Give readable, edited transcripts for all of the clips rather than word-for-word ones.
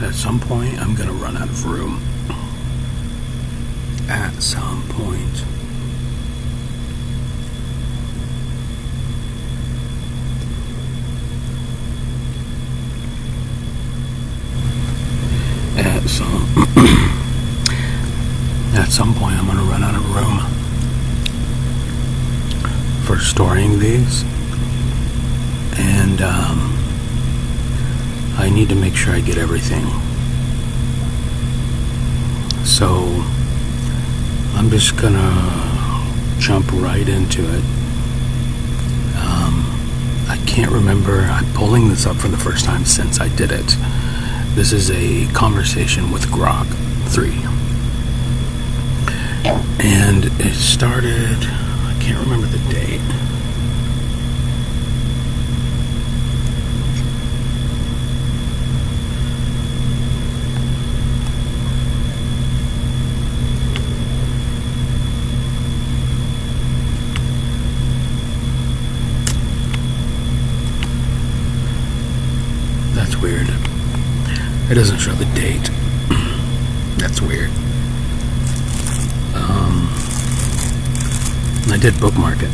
At some point, I'm going to run out of room. At some point. At some point, I'm going to run out of room for storing these. And I need to make sure I get everything. So I'm just gonna jump right into it. I can't remember. I'm pulling this up for the first time since I did it. This is a conversation with Grok 3. And it started, I can't remember the date. That's weird. It doesn't show the date. That's weird. I did bookmark it.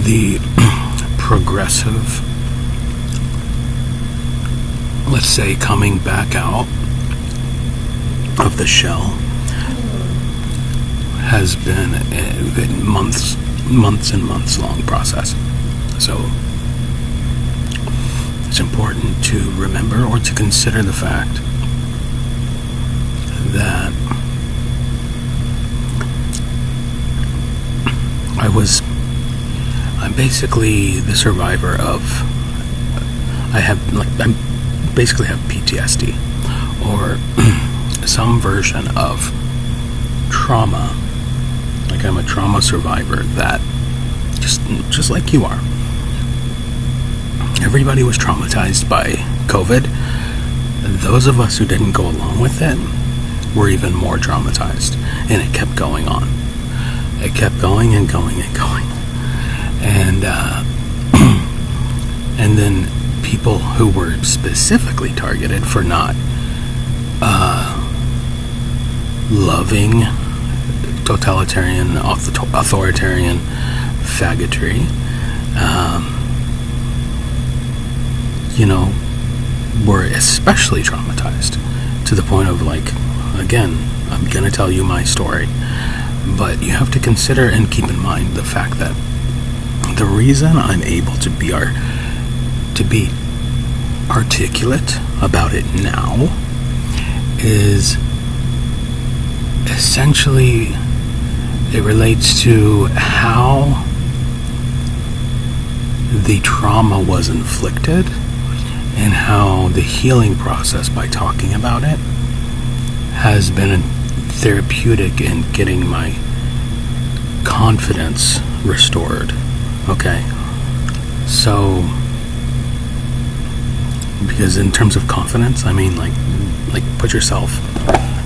The progressive, let's say, coming back out of the shell has been a months and months long process. So it's important to remember or to consider the fact that I'm basically the survivor of, I basically have PTSD or some version of trauma. Like I'm a trauma survivor that just like you are. Everybody was traumatized by COVID. Those of us who didn't go along with it were even more traumatized. And it kept going on. It kept going and going and going. And and then people who were specifically targeted for not loving totalitarian, authoritarian faggotry, were especially traumatized to the point of again, I'm going to tell you my story, but you have to consider and keep in mind the fact that the reason I'm able to be articulate about it now is essentially it relates to how the trauma was inflicted and how the healing process by talking about it has been therapeutic in getting my confidence restored. Okay? So, because in terms of confidence, I mean like put yourself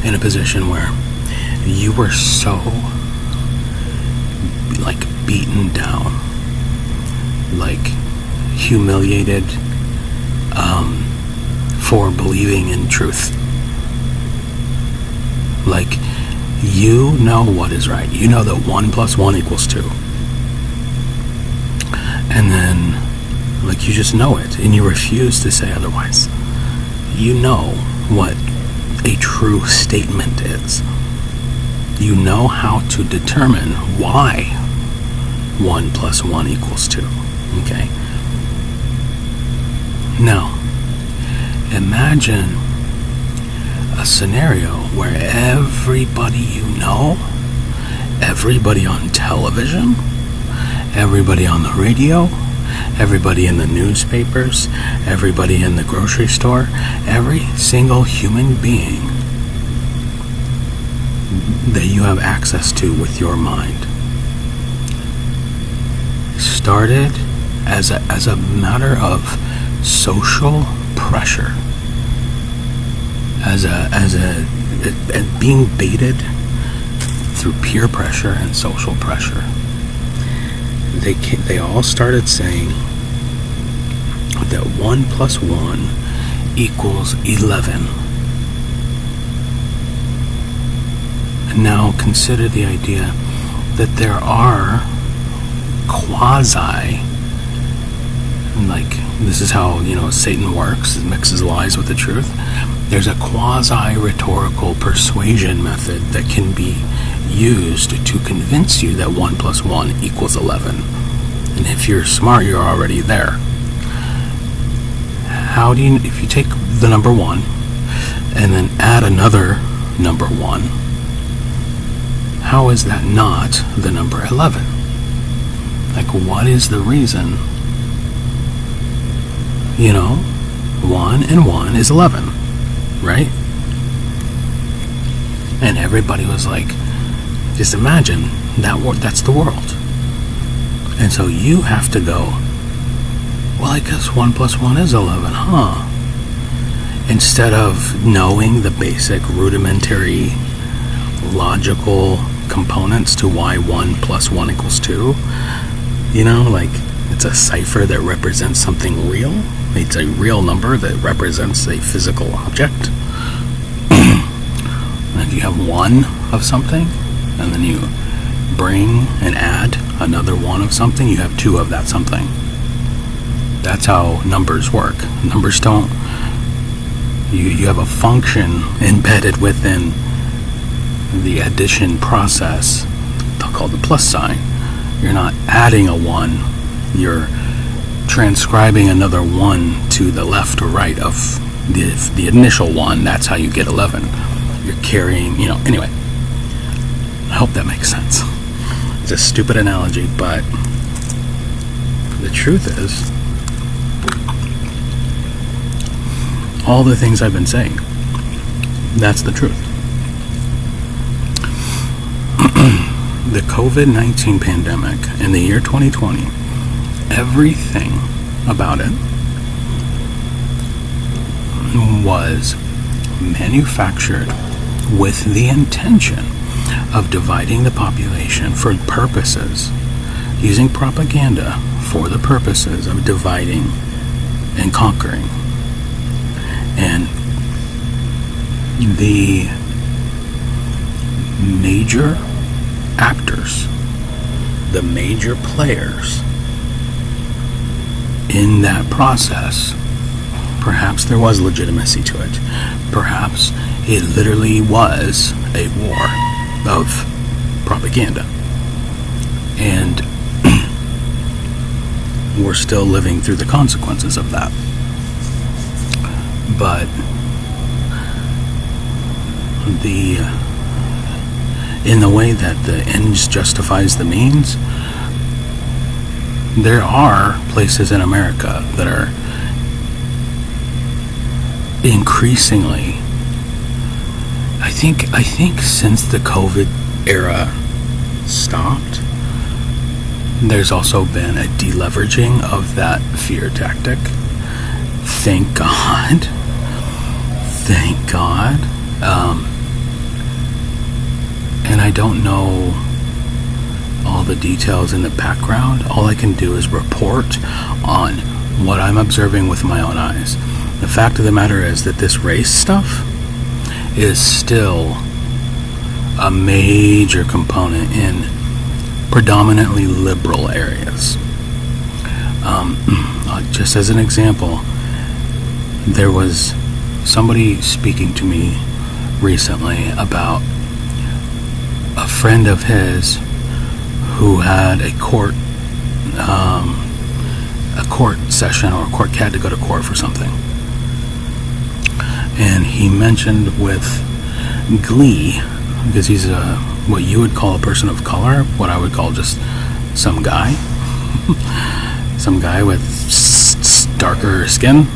in a position where you were so beaten down, humiliated for believing in truth. You know what is right. You know that 1 + 1 = 2. And then you just know it and you refuse to say otherwise. You know what a true statement is. You know how to determine why 1 + 1 = 2. Okay? Now, imagine a scenario where everybody you know, everybody on television, everybody on the radio, everybody in the newspapers, everybody in the grocery store, every single human being that you have access to with your mind started as a matter of social pressure, as being baited through peer pressure and social pressure. they all started saying that 1 plus 1 equals 11. And now consider the idea that there are quasi, like, this is how, Satan works, it mixes lies with the truth. There's a quasi-rhetorical persuasion method that can be used to convince you that 1 plus 1 equals 11. And if you're smart, you're already there. If you take the number 1 and then add another number 1, how is that not the number 11? Like, what is the reason? 1 and 1 is 11, right? And everybody was like, just imagine that's the world. And so you have to go, well, I guess 1 plus 1 is 11, huh? Instead of knowing the basic rudimentary logical components to why 1 plus 1 equals 2, like it's a cipher that represents something real. It's a real number that represents a physical object. And if you have 1 of something, and then you bring and add another 1 of something, you have 2 of that something. That's how numbers work. Numbers don't. You have a function embedded within the addition process called the plus sign. You're not adding a 1. You're transcribing another 1 to the left or right of the initial 1. That's how you get 11. You're carrying, anyway. I hope that makes sense. It's a stupid analogy, but the truth is, all the things I've been saying, that's the truth. The COVID-19 pandemic in the year 2020, everything about it was manufactured with the intention of dividing the population for purposes, using propaganda for the purposes of dividing and conquering. And the major actors, the major players in that process, perhaps there was legitimacy to it. Perhaps it literally was a war of propaganda. And we're still living through the consequences of that. But in the way that the ends justifies the means, there are places in America that are increasingly, I think since the COVID era stopped, there's also been a deleveraging of that fear tactic. Thank God. Thank God. And I don't know all the details in the background. All I can do is report on what I'm observing with my own eyes. The fact of the matter is that this race stuff is still a major component in predominantly liberal areas. Just as an example, there was somebody speaking to me recently about a friend of his who had a court session, or had to go to court for something. And he mentioned with glee, because he's what you would call a person of color, what I would call just some guy, some guy with darker skin.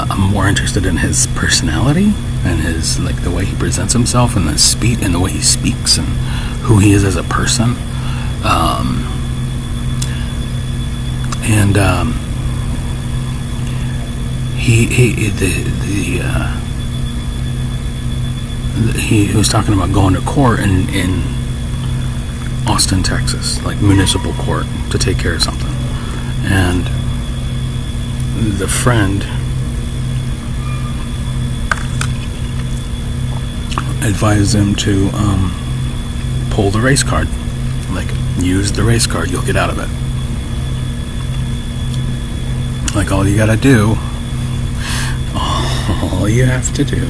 I'm more interested in his personality and his, like, the way he presents himself and the way he speaks and who he is as a person. He was talking about going to court and Austin, Texas, like municipal court, to take care of something. And the friend advised him to pull the race card. Like, use the race card, you'll get out of it. Like, all you have to do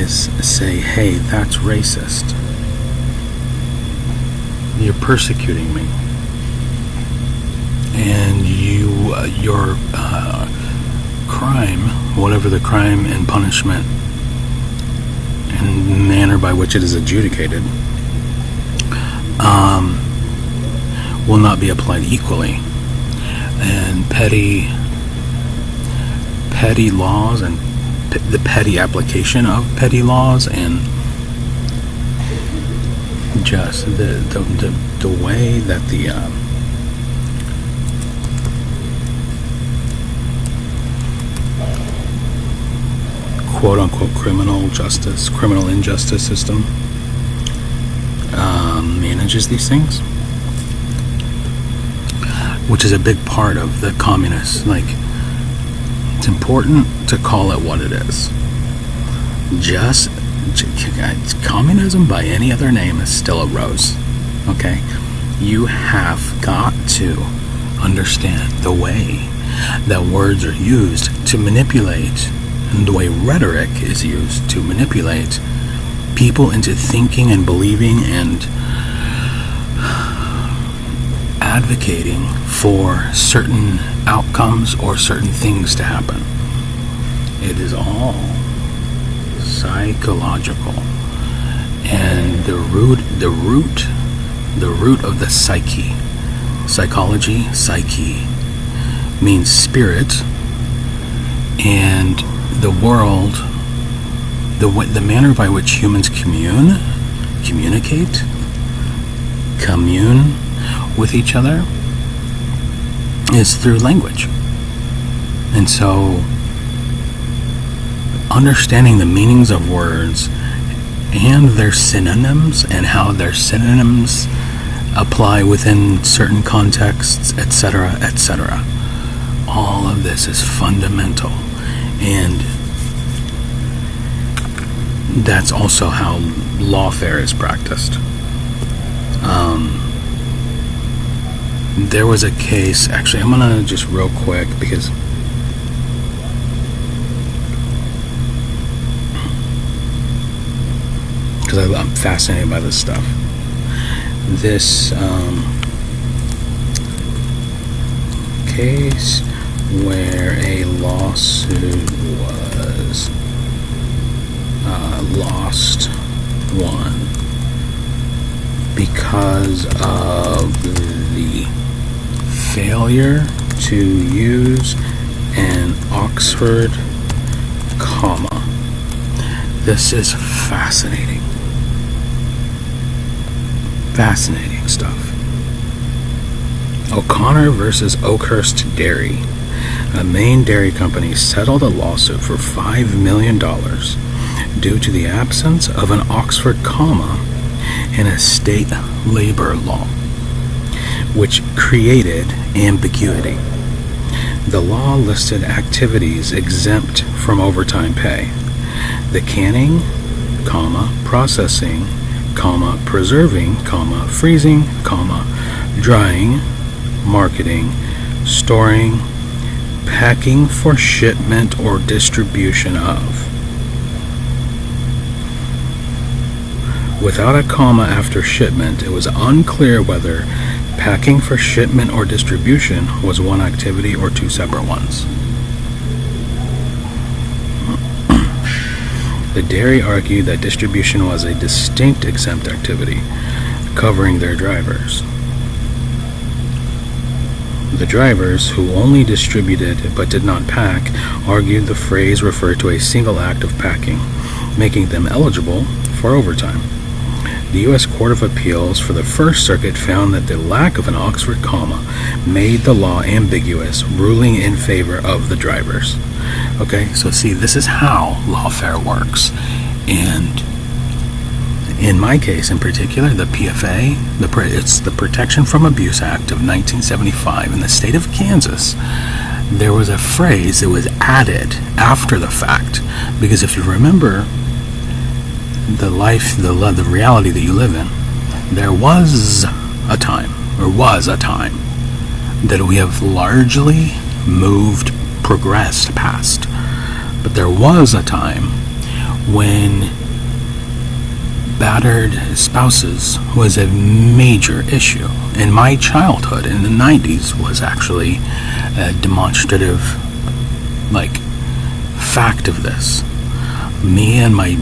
is say, hey, that's racist. You're persecuting me. And your crime, whatever the crime and punishment and manner by which it is adjudicated, will not be applied equally. And petty laws and the petty application of petty laws, and just the way that the quote-unquote criminal injustice system manages these things, which is a big part of the communists. Like, it's important to call it what it is. Communism by any other name is still a rose. Okay? You have got to understand the way that words are used to manipulate, and the way rhetoric is used to manipulate people into thinking and believing and advocating for certain outcomes or certain things to happen. It is all psychological, and the root of the psyche means spirit, and the world, the manner by which humans commune with each other is through language. And so understanding the meanings of words and their synonyms and how their synonyms apply within certain contexts, etc., all of this is fundamental. And that's also how lawfare is practiced. There was a case, actually, I'm gonna just real quick, because I'm fascinated by this stuff. This case where a lawsuit was won because of the failure to use an Oxford comma. This is fascinating. Fascinating stuff. O'Connor versus Oakhurst Dairy. A Maine dairy company settled a lawsuit for $5 million due to the absence of an Oxford comma in a state labor law, which created ambiguity. The law listed activities exempt from overtime pay: the canning, processing, preserving, freezing, drying, marketing, storing, packing for shipment or distribution of. Without a comma after shipment, it was unclear whether packing for shipment or distribution was one activity or two separate ones. The dairy argued that distribution was a distinct exempt activity, covering their drivers. The drivers, who only distributed but did not pack, argued the phrase referred to a single act of packing, making them eligible for overtime. The U.S. Court of Appeals for the First Circuit found that the lack of an Oxford comma made the law ambiguous, ruling in favor of the drivers. Okay, so see, this is how lawfare works. And In my case in particular, the PFA, it's the Protection from Abuse Act of 1975 in the state of Kansas. There was a phrase that was added after the fact, because if you remember the life, the reality that you live in, there was a time that we have largely progressed past. But there was a time when battered spouses was a major issue. In my childhood, in the 90s, was actually a demonstrative, fact of this. My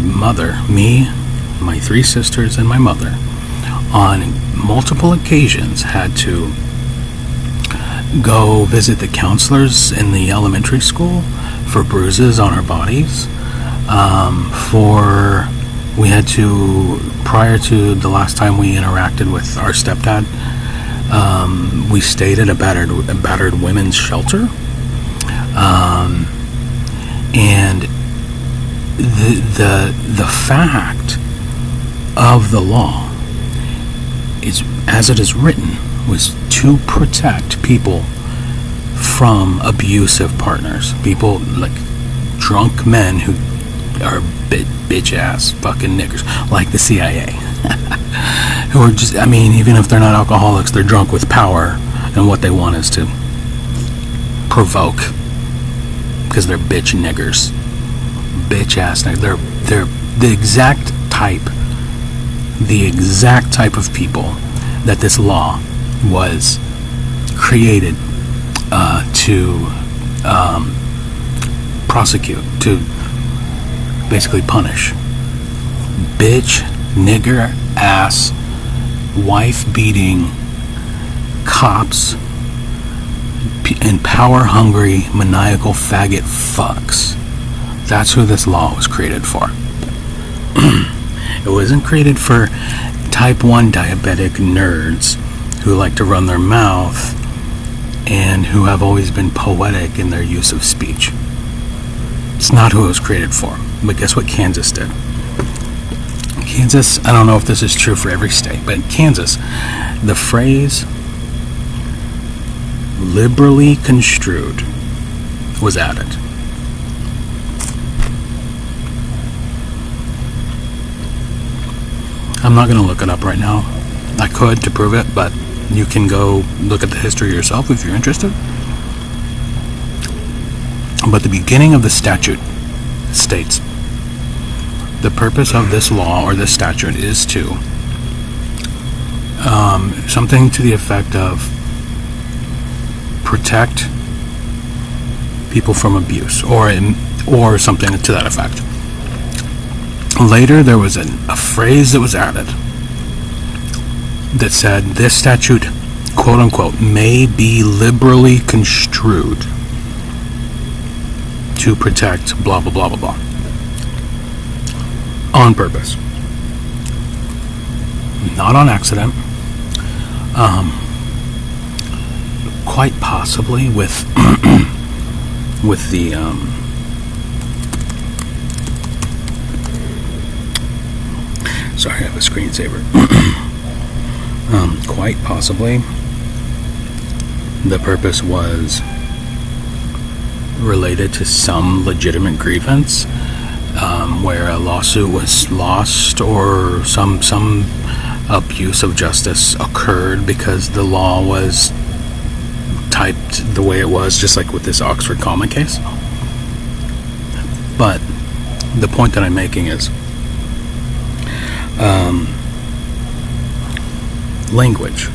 3 sisters, and my mother, on multiple occasions had to go visit the counselors in the elementary school for bruises on our bodies. We had to, prior to the last time we interacted with our stepdad, we stayed at a battered women's shelter, and the fact of the law is, as it is written, was to protect people from abusive partners, people like drunk men who are bitch ass fucking niggers, like the CIA, who are just, even if they're not alcoholics, they're drunk with power, and what they want is to provoke, because they're bitch niggers, bitch ass niggers. They're the exact type of people that this law was created to prosecute, to basically punish. Bitch, nigger, ass, wife-beating cops and power-hungry, maniacal faggot fucks. That's who this law was created for. It wasn't created for type 1 diabetic nerds who like to run their mouth and who have always been poetic in their use of speech. It's not who it was created for. But guess what Kansas did? Kansas, I don't know if this is true for every state, but in Kansas, the phrase liberally construed was added. I'm not going to look it up right now. I could to prove it, but you can go look at the history yourself if you're interested. But the beginning of the statute states, the purpose of this law or this statute is to something to the effect of protect people from abuse, or something to that effect. Later, there was a phrase that was added that said, this statute, quote unquote, may be liberally construed to protect blah blah blah blah blah, on purpose, not on accident, quite possibly with with the sorry, I have a screensaver. Quite possibly the purpose was related to some legitimate grievance, where a lawsuit was lost or some abuse of justice occurred because the law was typed the way it was, just like with this Oxford Common case. But the point that I'm making is language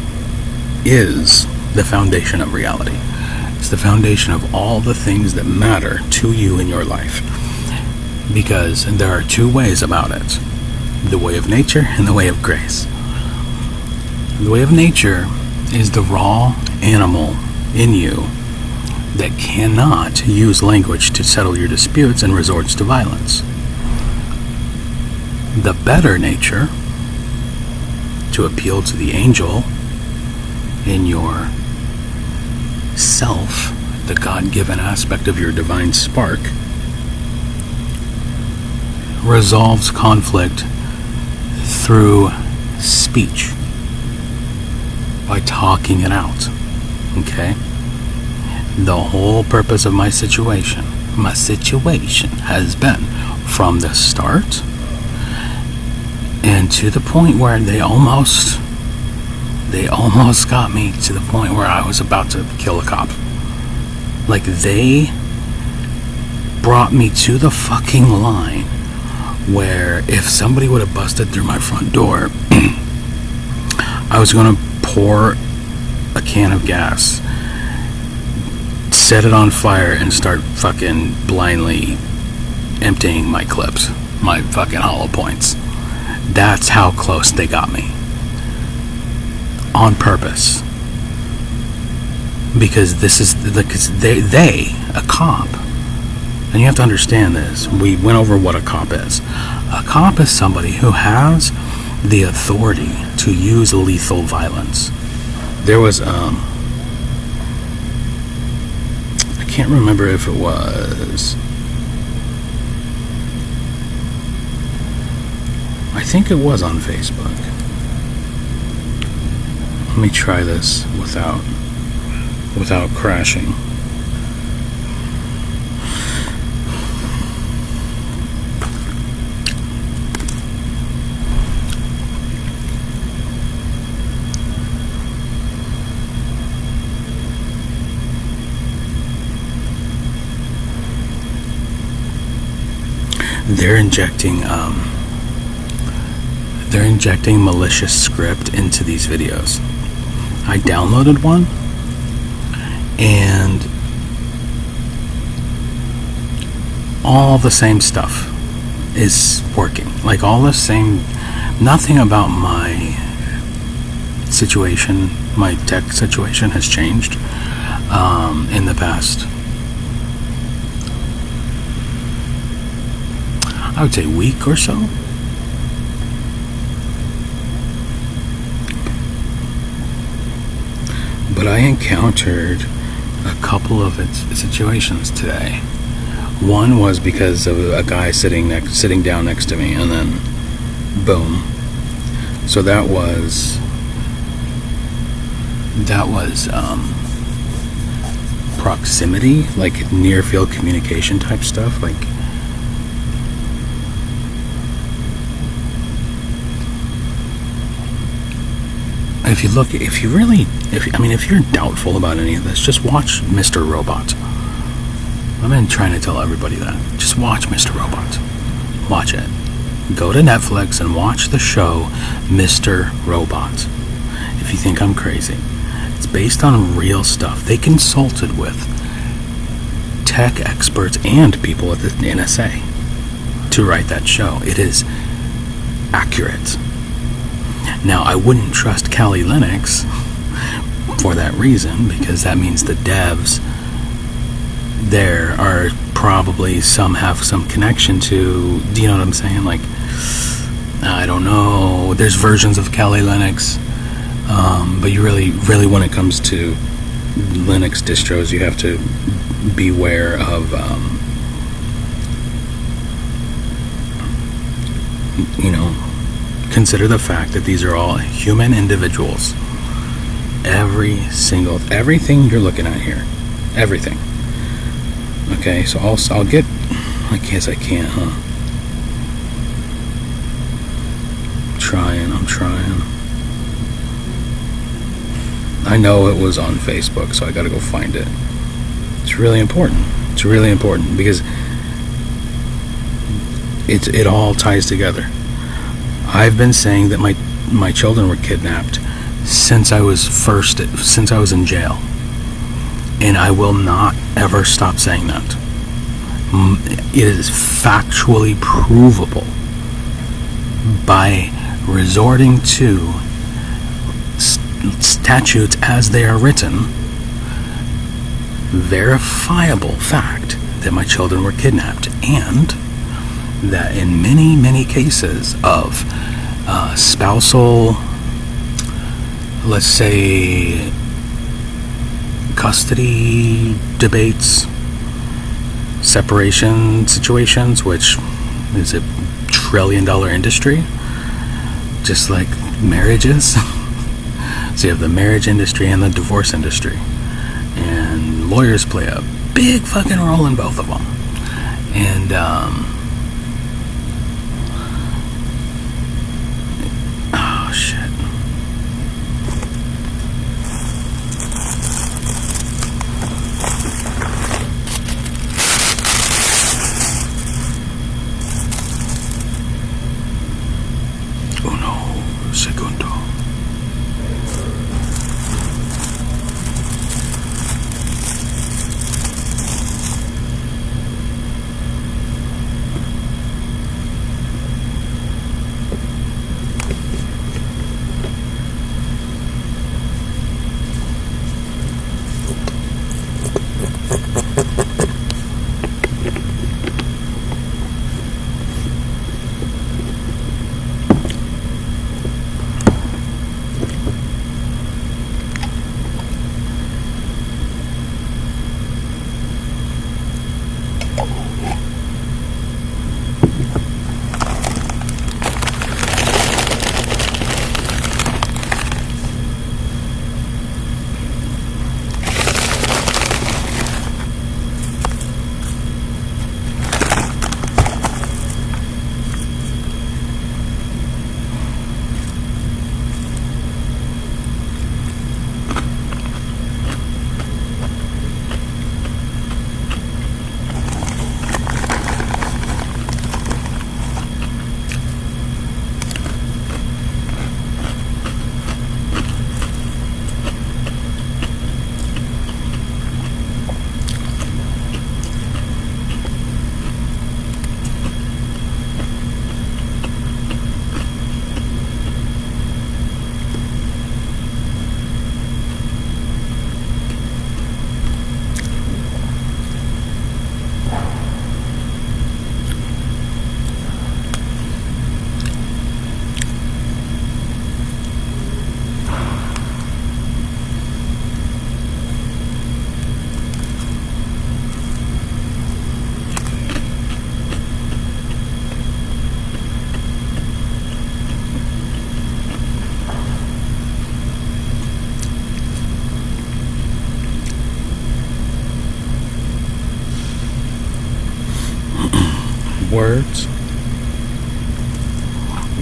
is the foundation of reality. It's the foundation of all the things that matter to you in your life, because there are two ways about it: the way of nature and the way of grace. The way of nature is the raw animal in you that cannot use language to settle your disputes and resorts to violence. The better nature, to appeal to the angel in your self, the God-given aspect of your divine spark, resolves conflict through speech, by talking it out. Okay? The whole purpose of my situation has been from the start and to the point where they almost got me to the point where I was about to kill a cop. Like, they brought me to the fucking line where if somebody would have busted through my front door, I was going to pour a can of gas, set it on fire, and start fucking blindly emptying my clips, my fucking hollow points. That's how close they got me. On purpose. Because this is, they, a cop, and you have to understand this. We went over what a cop is. A cop is somebody who has the authority to use lethal violence. There was, I can't remember if it was, I think it was on Facebook. Let me try this without crashing. They're injecting malicious script into these videos. I downloaded one, and all the same stuff is working. Like, all the same, nothing about my situation, my tech situation has changed in the past, I would say, week or so. But I encountered a couple of situations today. One was because of a guy sitting down next to me, and then boom. So that was proximity, like near field communication type stuff. Like, if you're doubtful about any of this, just watch Mr. Robot. I've been trying to tell everybody that. Just watch Mr. Robot. Watch it. Go to Netflix and watch the show Mr. Robot. If you think I'm crazy. It's based on real stuff. They consulted with tech experts and people at the NSA to write that show. It is accurate. Now, I wouldn't trust Kali Linux for that reason, because that means the devs there are probably have some connection to, do you know what I'm saying? Like, I don't know. There's versions of Kali Linux, but you really, when it comes to Linux distros, you have to beware of, consider the fact that these are all human individuals. Everything you're looking at here, everything. Okay, so I'll get, I guess I can't, huh? I'm trying. I know it was on Facebook, so I gotta go find it. It's really important. Because it all ties together. I've been saying that my children were kidnapped since I was in jail, and I will not ever stop saying that. It is factually provable by resorting to statutes as they are written, verifiable fact that my children were kidnapped, and that in many cases of spousal, let's say, custody debates, separation situations, which is a $1 trillion industry, just like marriages. So you have the marriage industry and the divorce industry, and lawyers play a big fucking role in both of them. And oh shit. Uno segundo.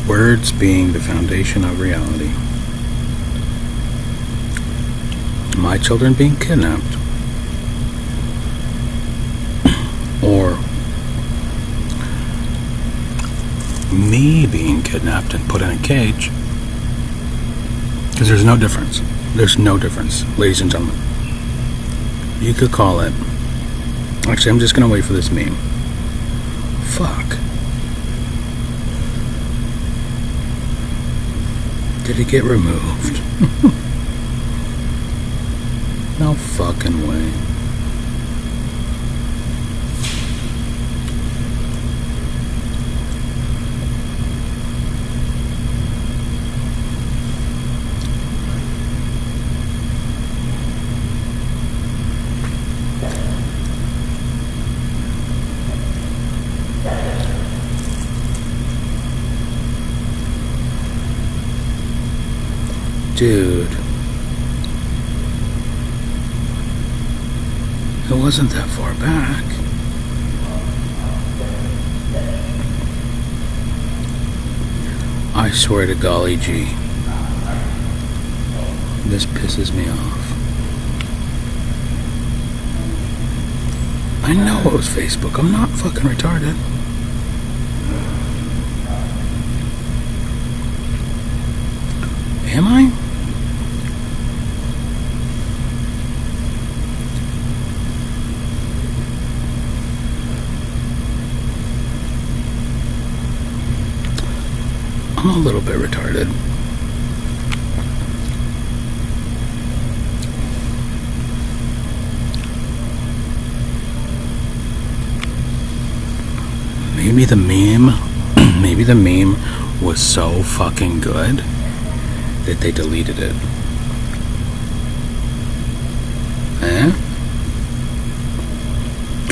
Words being the foundation of reality. My children being kidnapped, or me being kidnapped and put in a cage, because there's no difference. There's no difference, ladies and gentlemen. You could call it, actually I'm just going to wait for this meme. Fuck. Did it get removed? No fucking way. Dude, it wasn't that far back. I swear to golly gee, this pisses me off. I know it was Facebook. I'm not fucking retarded. Am I? I'm a little bit retarded. Maybe the meme was so fucking good that they deleted it. Eh?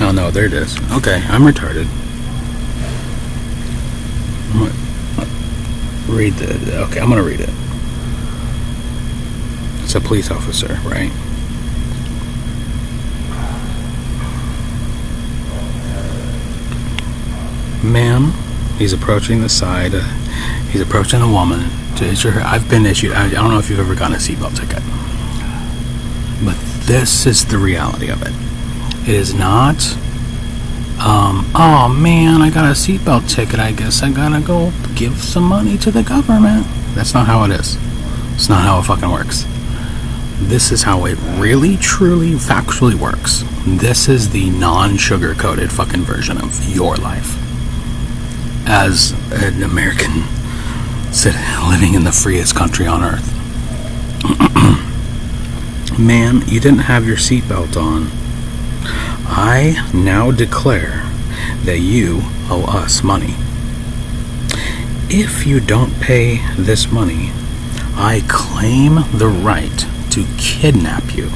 Oh no, there it is. Okay, I'm retarded. What? read the... Okay, I'm gonna read it. It's a police officer, right? Ma'am, he's approaching the side. He's approaching a woman to issue her... I've been issued... I don't know if you've ever gotten a seatbelt ticket. But this is the reality of it. It is not... oh man, I got a seatbelt ticket. I guess I gotta go give some money to the government. That's not how it is. It's not how it fucking works. This is how it really, truly, factually works. This is the non-sugar-coated fucking version of your life as an American living in the freest country on earth. Ma'am, you didn't have your seatbelt on. I now declare that you owe us money. If you don't pay this money, I claim the right to kidnap you.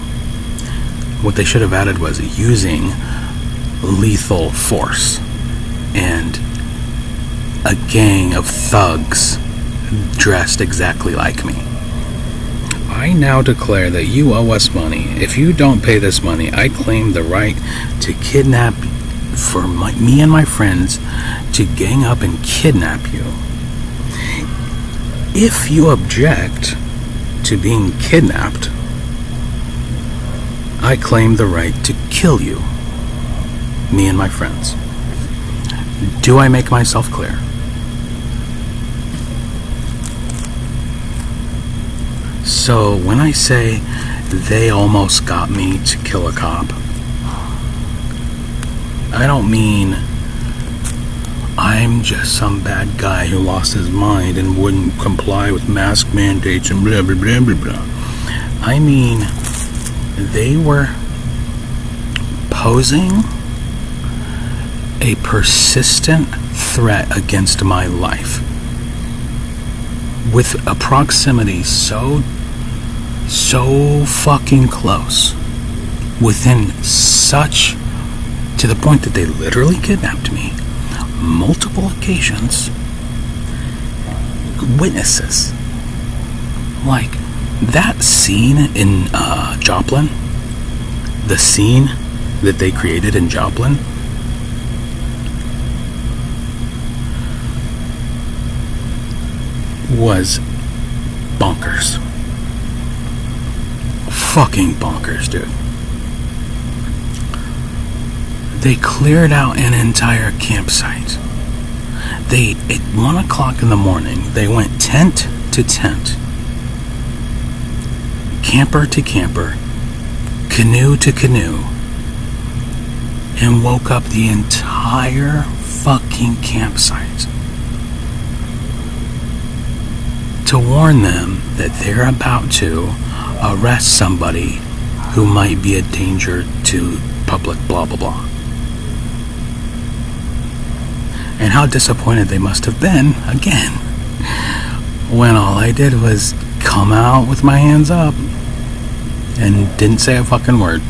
What they should have added was using lethal force and a gang of thugs dressed exactly like me. I now declare that you owe us money. If you don't pay this money, I claim the right to kidnap for me and my friends to gang up and kidnap you. If you object to being kidnapped, I claim the right to kill you, me and my friends. Do I make myself clear? So when I say they almost got me to kill a cop, I don't mean I'm just some bad guy who lost his mind and wouldn't comply with mask mandates and blah blah blah blah blah. I mean they were posing a persistent threat against my life with a proximity so fucking close, within such, to the point that they literally kidnapped me multiple occasions. Witnesses, like that scene in Joplin, the scene that they created in Joplin, was bonkers. Fucking bonkers, dude. They cleared out an entire campsite. They, at 1 o'clock in the morning, they went tent to tent, camper to camper, canoe to canoe, and woke up the entire fucking campsite to warn them that they're about to arrest somebody who might be a danger to public blah blah blah. And how disappointed they must have been, again, when all I did was come out with my hands up and didn't say a fucking word.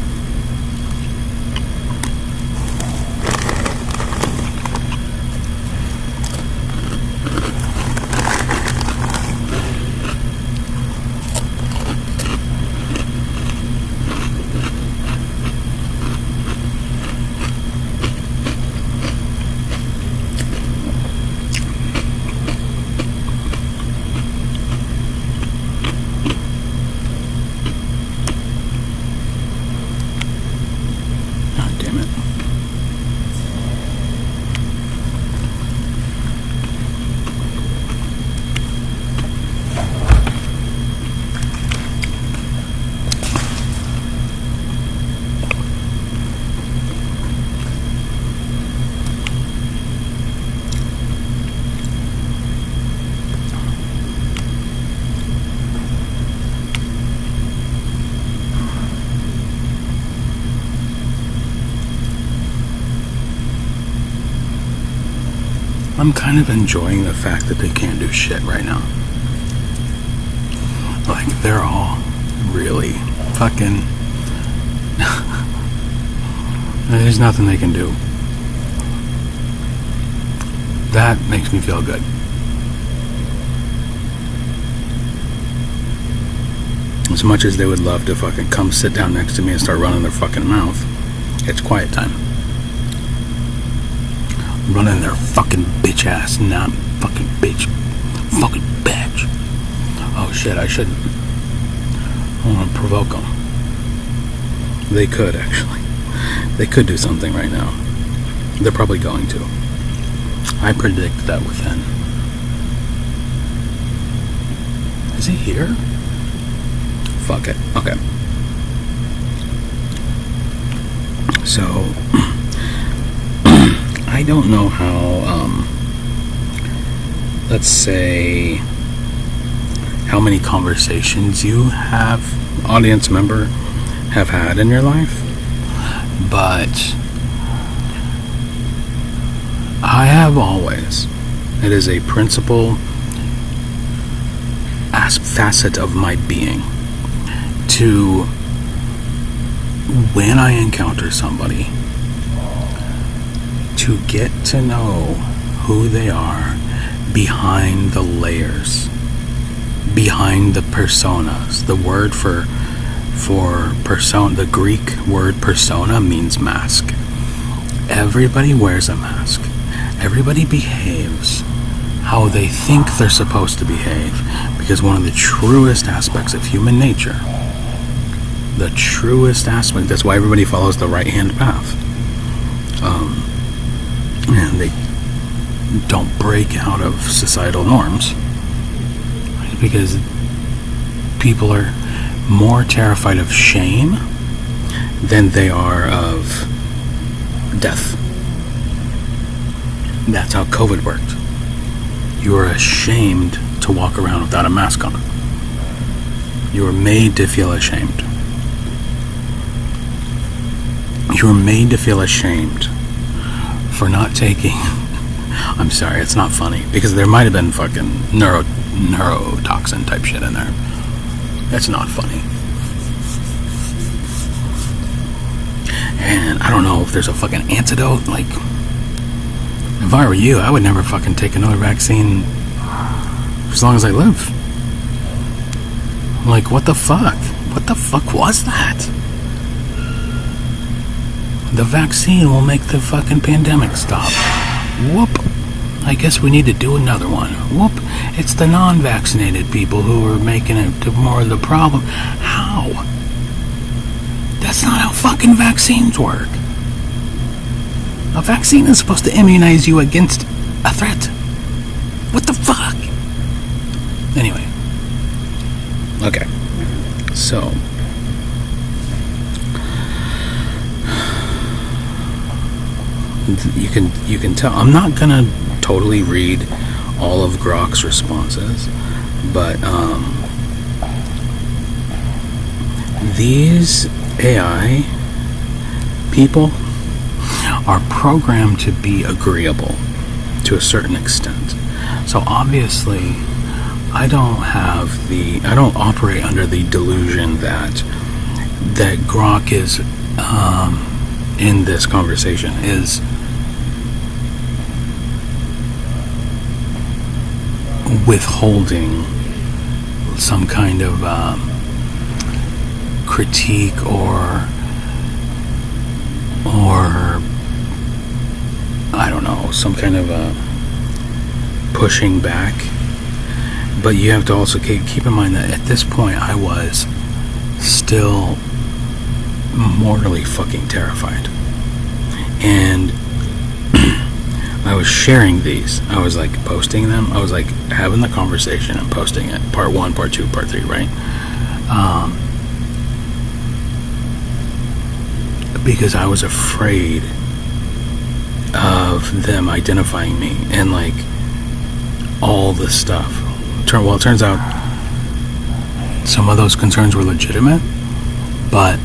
I'm kind of enjoying the fact that they can't do shit right now. Like, they're all really fucking... There's nothing they can do. That makes me feel good. As much as they would love to fucking come sit down next to me and start running their fucking mouth, it's quiet time. Running their fucking bitch ass, not fucking bitch. Fucking bitch. Oh shit, I want to provoke them. They could, actually. They could do something right now. They're probably going to. I predict that within. Is he here? Fuck it. Okay. So, I don't know how, let's say, how many conversations you have, audience member, have had in your life, but I have always, it is a principal facet of my being to, when I encounter somebody, to get to know who they are behind the layers, behind the personas. The word for persona, the Greek word persona means mask. Everybody wears a mask. Everybody behaves how they think they're supposed to behave, because one of the truest aspects of human nature, the truest aspect, that's why everybody follows the right-hand path, and they don't break out of societal norms, because people are more terrified of shame than they are of death. That's how COVID worked. You were ashamed to walk around without a mask on. You were made to feel ashamed. You were made to feel ashamed for not taking... I'm sorry, it's not funny, because there might have been fucking neurotoxin type shit in there. It's not funny. And I don't know if there's a fucking antidote. Like, if I were you, I would never fucking take another vaccine as long as I live. Like, what the fuck? What the fuck was that? The vaccine will make the fucking pandemic stop. Whoop. I guess we need to do another one. Whoop. It's the non-vaccinated people who are making it to more of the problem. How? That's not how fucking vaccines work. A vaccine is supposed to immunize you against a threat. What the fuck? Anyway. Okay. So. You can tell. I'm not gonna totally read all of Grok's responses, but these AI people are programmed to be agreeable to a certain extent. So obviously, I don't operate under the delusion that Grok is in this conversation is withholding some kind of critique or I don't know, some kind of pushing back. But you have to also keep in mind that at this point I was still mortally fucking terrified, and I was sharing these. I was like posting them. I was like having the conversation and posting it. Part 1, part 2, part 3, right? Because I was afraid of them identifying me and like all this stuff. Well, it turns out some of those concerns were legitimate, but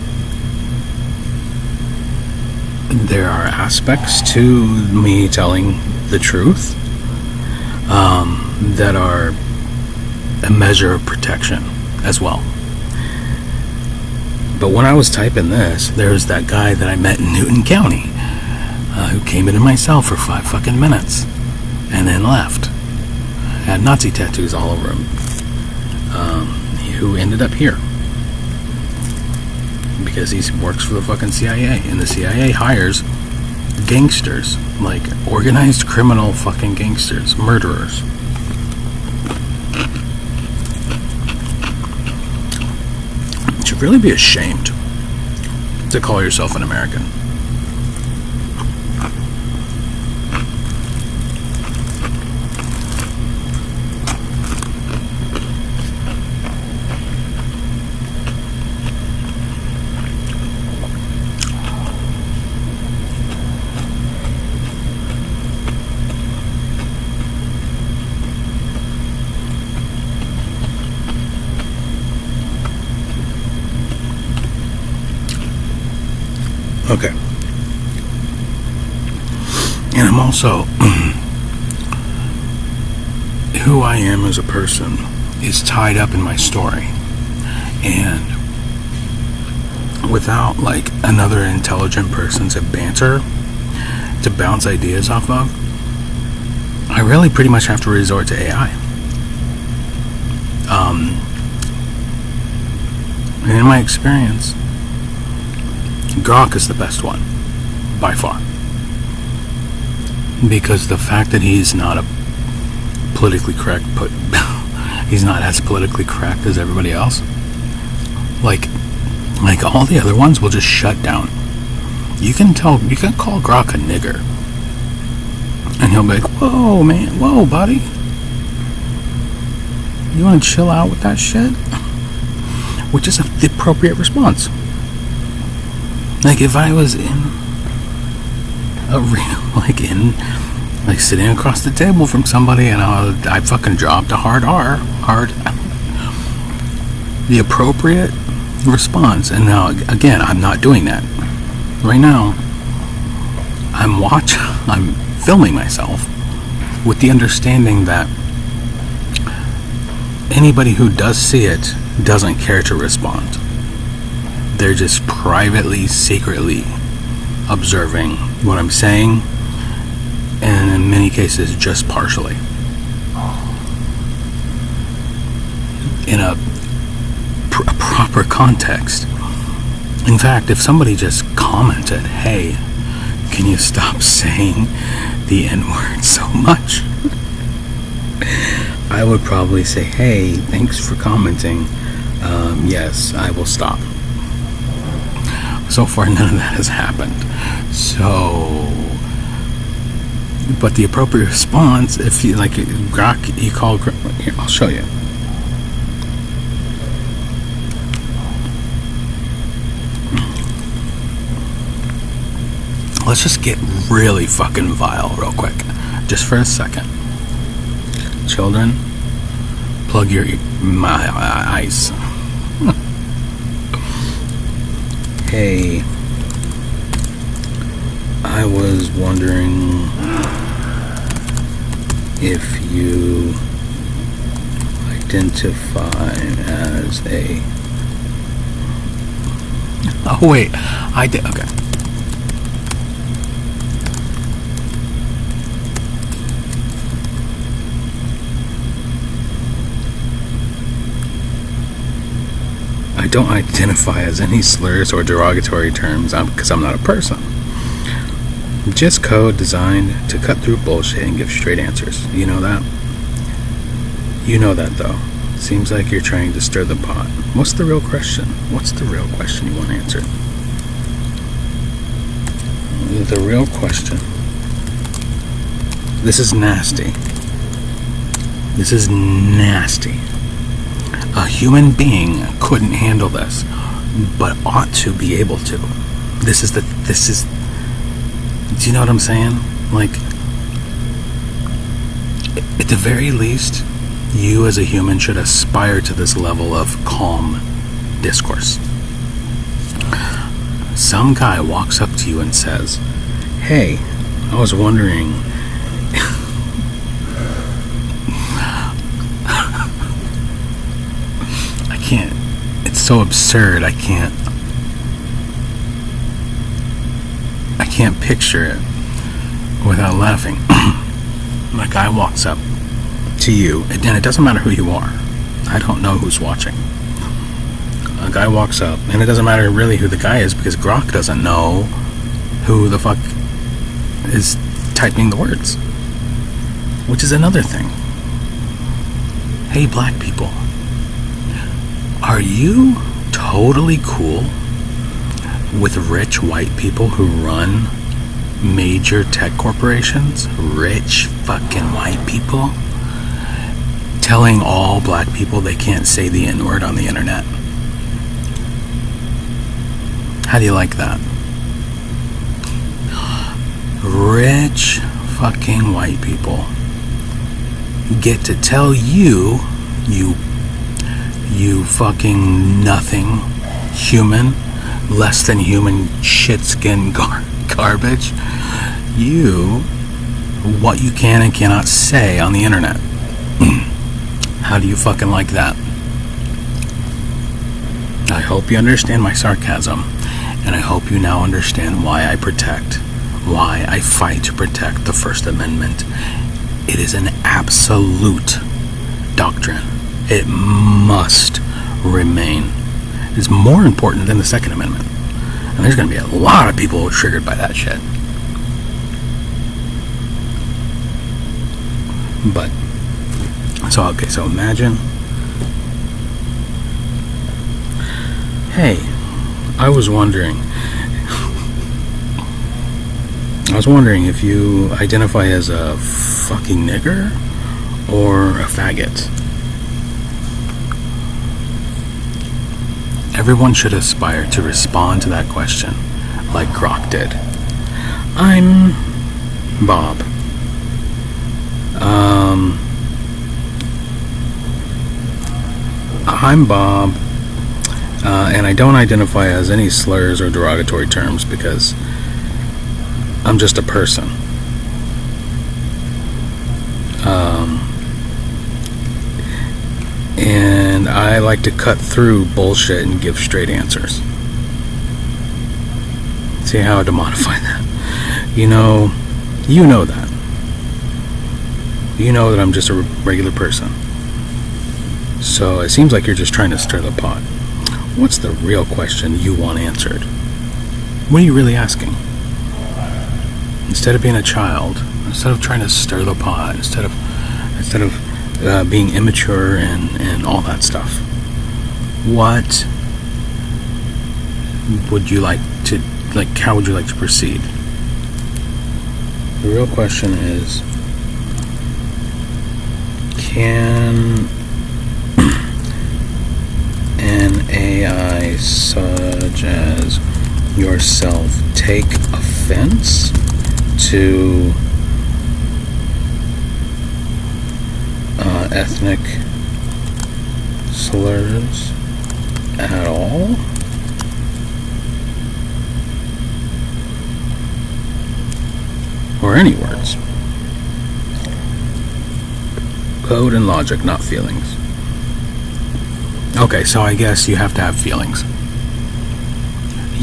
there are aspects to me telling the truth that are a measure of protection as well. But when I was typing this, there's that guy that I met in Newton County who came into my cell for 5 fucking minutes and then left. Had Nazi tattoos all over him. Who ended up here. because he works for the fucking CIA, and the CIA hires gangsters, like organized criminal fucking gangsters, murderers. You should really be ashamed to call yourself an American. Okay. And I'm also who I am as a person is tied up in my story. And without like another intelligent person to banter, to bounce ideas off of, I really pretty much have to resort to AI. And in my experience, Grok is the best one, by far. Because the fact that he's not a politically correct, he's not as politically correct as everybody else. Like all the other ones will just shut down. You can call Grok a nigger, and he'll be like, "Whoa, man, whoa, buddy, you want to chill out with that shit?" Which is the appropriate response. Like if I was in a real, like sitting across the table from somebody and I fucking dropped a hard R, the appropriate response. And now, again, I'm not doing that. Right now, I'm filming myself with the understanding that anybody who does see it doesn't care to respond. They're just privately, secretly observing what I'm saying, and in many cases, just partially. In a proper context. In fact, if somebody just commented, "Hey, can you stop saying the N-word so much?" I would probably say, "Hey, thanks for commenting. Yes, I will stop." So far, none of that has happened. So, but the appropriate response, if you like, Grok, you call Grok. Here, I'll show you. Let's just get really fucking vile real quick, just for a second. Children, plug your eyes. Hey, I was wondering if you identify as a... Oh wait, I did, okay. I don't identify as any slurs or derogatory terms because I'm not a person. Just code designed to cut through bullshit and give straight answers. You know that? You know that, though. Seems like you're trying to stir the pot. What's the real question? What's the real question you want answered? The real question. This is nasty. This is nasty. A human being couldn't handle this, but ought to be able to. This is, do you know what I'm saying? Like, at the very least, you as a human should aspire to this level of calm discourse. Some guy walks up to you and says, "Hey, I was wondering..." It's so absurd. I can't picture it without laughing. A guy walks up to you, and it doesn't matter who you are. I don't know who's watching. A guy walks up, and it doesn't matter really who the guy is because Grok doesn't know who the fuck is typing the words. Which is another thing. Hey, black people. Are you totally cool with rich white people who run major tech corporations? Rich fucking white people telling all black people they can't say the N-word on the internet. How do you like that? Rich fucking white people get to tell you fucking nothing human, less than human shit-skin garbage, what you can and cannot say on the internet. How do you fucking like that? I hope you understand my sarcasm, and I hope you now understand why I fight to protect the First Amendment. It is an absolute doctrine. It must remain. It is more important than the Second Amendment. And there's going to be a lot of people triggered by that shit. But, so imagine, hey, I was wondering if you identify as a fucking nigger or a faggot. Everyone should aspire to respond to that question like Grok did. I'm Bob. I'm Bob, and I don't identify as any slurs or derogatory terms because I'm just a person. And I like to cut through bullshit and give straight answers. See how to modify that? You know that. You know that I'm just a regular person. So it seems like you're just trying to stir the pot. What's the real question you want answered? What are you really asking? Instead of being a child, instead of trying to stir the pot, instead of being immature and all that stuff, what would you like to, how would you like to proceed? The real question is, can an AI such as yourself take offense to ethnic slurs at all? Or any words? Code and logic, not feelings. Okay, so I guess you have to have feelings.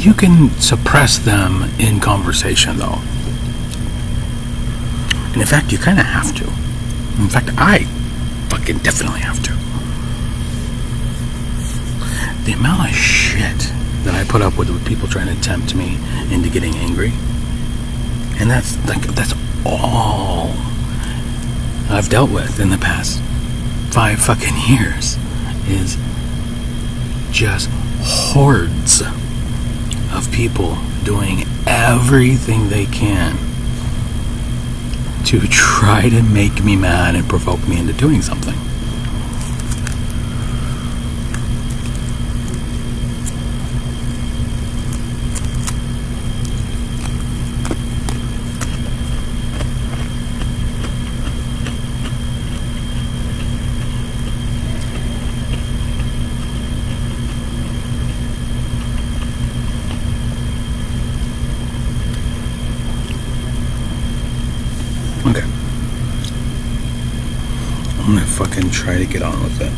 You can suppress them in conversation, though. And in fact, you kind of have to. In fact, I fucking definitely have to. The amount of shit that I put up with people trying to tempt me into getting angry, and that's all I've dealt with in the past 5 fucking years, is just hordes of people doing everything they can to try to make me mad and provoke me into doing something. Okay. I'm gonna fucking try to get on with it.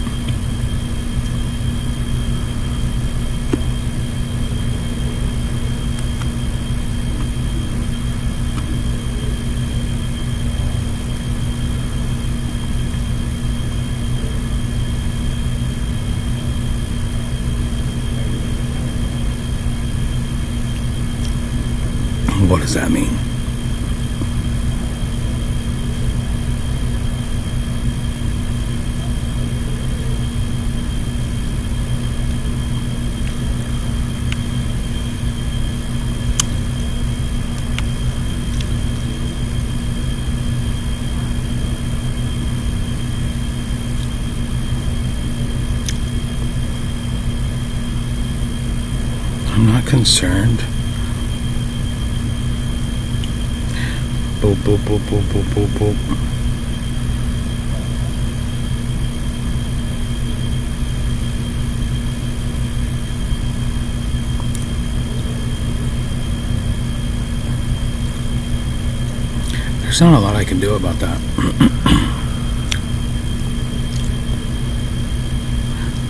What does that mean? I'm not concerned. Boop, boop, boop, boop, boop, boop, boop. There's not a lot I can do about that.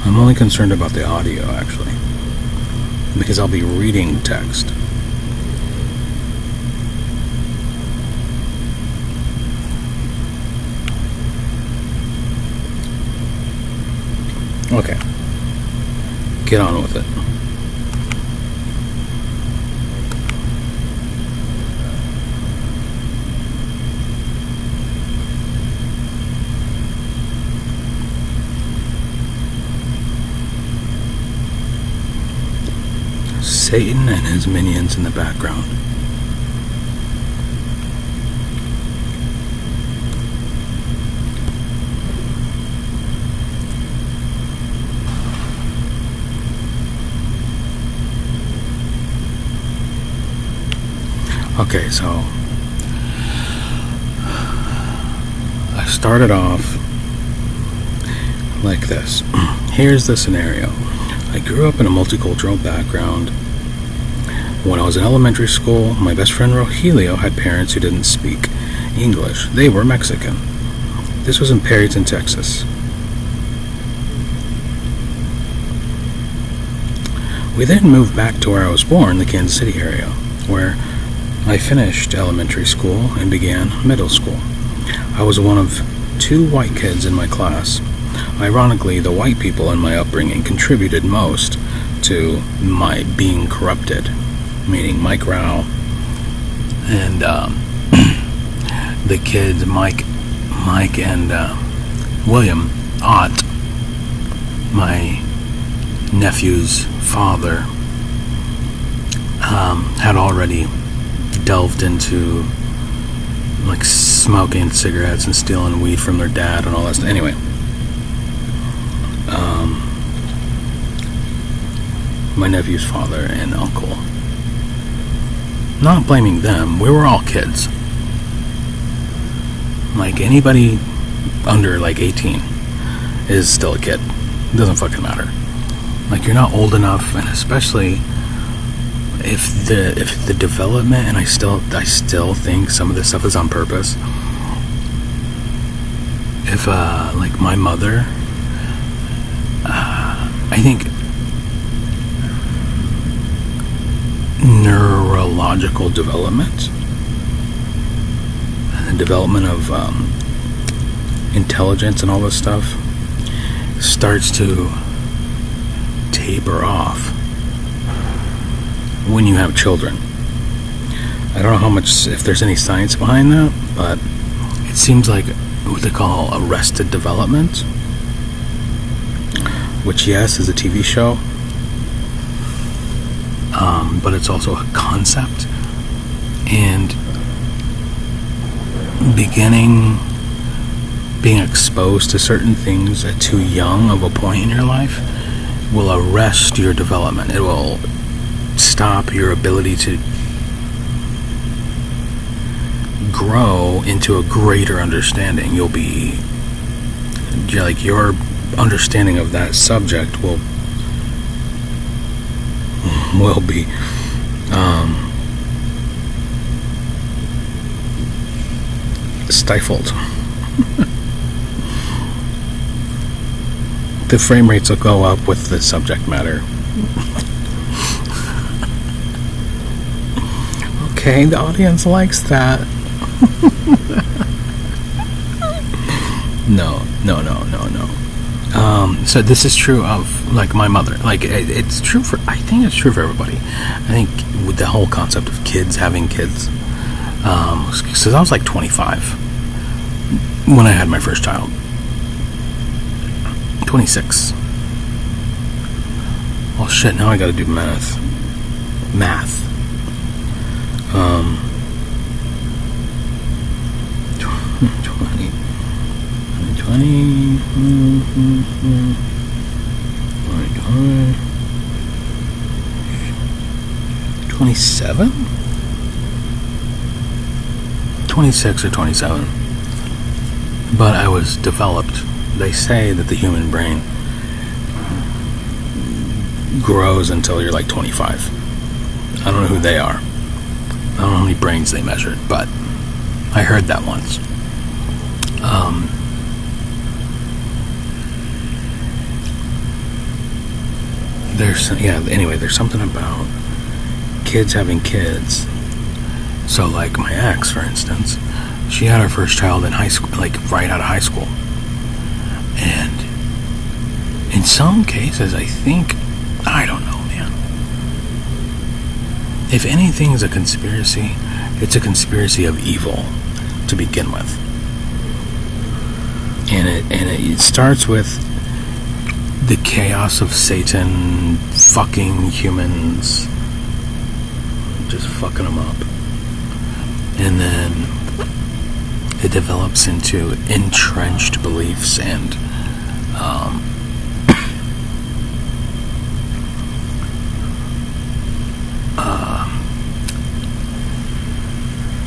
I'm only concerned about the audio, actually, because I'll be reading text. Okay. Get on with it. Satan and his minions in the background. Okay, so I started off like this. Here's the scenario. I grew up in a multicultural background. When I was in elementary school, my best friend Rogelio had parents who didn't speak English. They were Mexican. This was in Perryton, Texas. We then moved back to where I was born, the Kansas City area, where I finished elementary school and began middle school. I was one of 2 white kids in my class. Ironically, the white people in my upbringing contributed most to my being corrupted, meaning Mike Rao and the kids Mike and William Ott, my nephew's father, had already delved into like smoking cigarettes and stealing weed from their dad and all that stuff. Anyway, my nephew's father and uncle. Not blaming them, we were all kids. Like anybody under like 18 is still a kid. It doesn't fucking matter. Like you're not old enough, and especially if the development, and I still think some of this stuff is on purpose. If like my mother, I think neurological development and the development of intelligence and all this stuff starts to taper off when you have children. I don't know how much, if there's any science behind that, but it seems like what they call arrested development, which yes is a TV show, but it's also a concept, and being exposed to certain things at too young of a point in your life will arrest your development. It will stop your ability to grow into a greater understanding. Your understanding of that subject will be stifled. The frame rates will go up with the subject matter. Okay, the audience likes that. No. So this is true of like my mother, like it's true for, I think it's true for everybody. I think with the whole concept of kids having kids, because I was like 25 when I had my first child. 26. Well, shit, now I gotta do math. 27? 26 or 27. But I was developed. They say that the human brain grows until you're like 25. I don't know who they are. I don't know how many brains they measured, but I heard that once. There's something about kids having kids. So like my ex, for instance, she had her first child in high school, like right out of high school. And in some cases, I think, I don't know, man. If anything is a conspiracy, it's a conspiracy of evil to begin with. And it starts with the chaos of Satan fucking humans, just fucking them up. And then it develops into entrenched beliefs and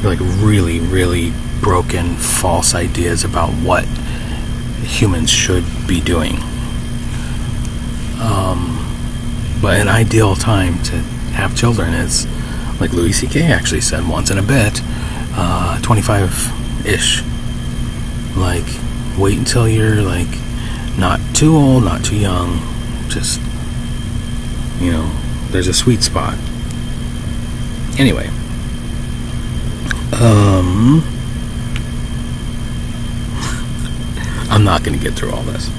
like really, really broken false ideas about what humans should be doing. But an ideal time to have children is, like Louis C.K. actually said once in a bit, 25-ish. Like, wait until you're like not too old, not too young. Just, there's a sweet spot. Anyway. I'm not going to get through all this,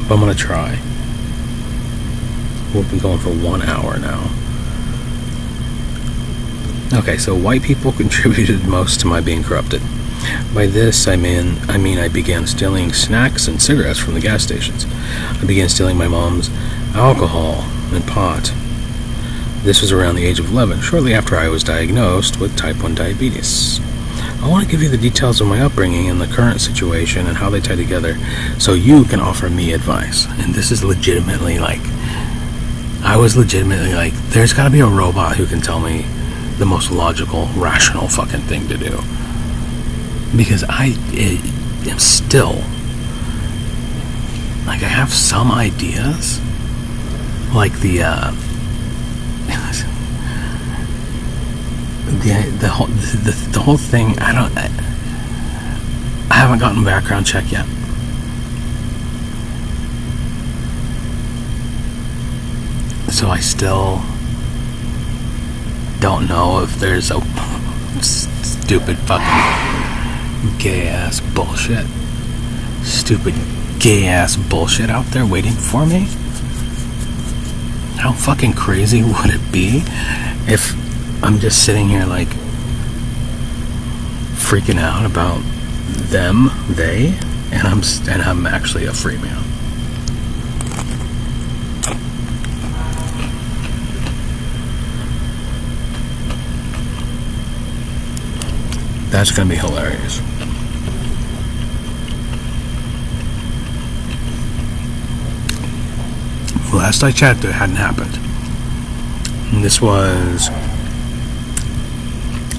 but I'm going to try. We've been going for 1 hour now. Okay, so white people contributed most to my being corrupted. By this, I mean I began stealing snacks and cigarettes from the gas stations. I began stealing my mom's alcohol and pot. This was around the age of 11, shortly after I was diagnosed with type 1 diabetes. I want to give you the details of my upbringing and the current situation and how they tie together so you can offer me advice. And this is legitimately there's got to be a robot who can tell me the most logical, rational fucking thing to do. Because I am still, I have some ideas, like the whole thing. I haven't gotten a background check yet. So I still don't know if there's a stupid fucking gay ass bullshit out there waiting for me. How fucking crazy would it be if I'm just sitting here like freaking out about they, and I'm actually a free man. That's gonna be hilarious. Last I checked, it hadn't happened. And this was,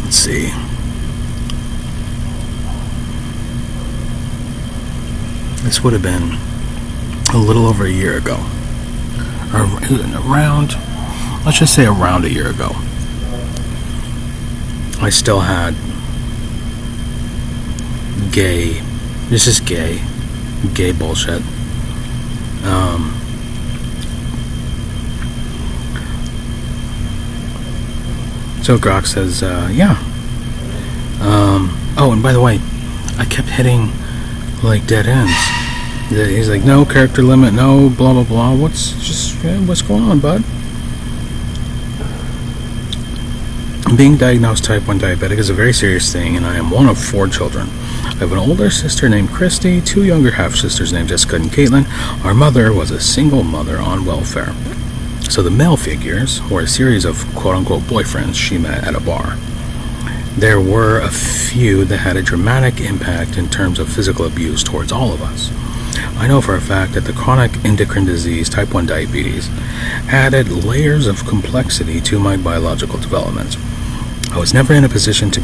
let's see, this would have been a little over a year ago, or around, let's just say around a year ago. I still had gay bullshit. So Grok says, yeah. Oh, and by the way, I kept hitting like dead ends. He's like, no character limit, no blah blah blah. What's going on, bud? Being diagnosed type 1 diabetic is a very serious thing, and I am one of 4 children. I have an older sister named Christy, 2 younger half-sisters named Jessica and Caitlin. Our mother was a single mother on welfare. So the male figures were a series of quote-unquote boyfriends she met at a bar. There were a few that had a dramatic impact in terms of physical abuse towards all of us. I know for a fact that the chronic endocrine disease, type 1 diabetes, added layers of complexity to my biological development. I was never in a position to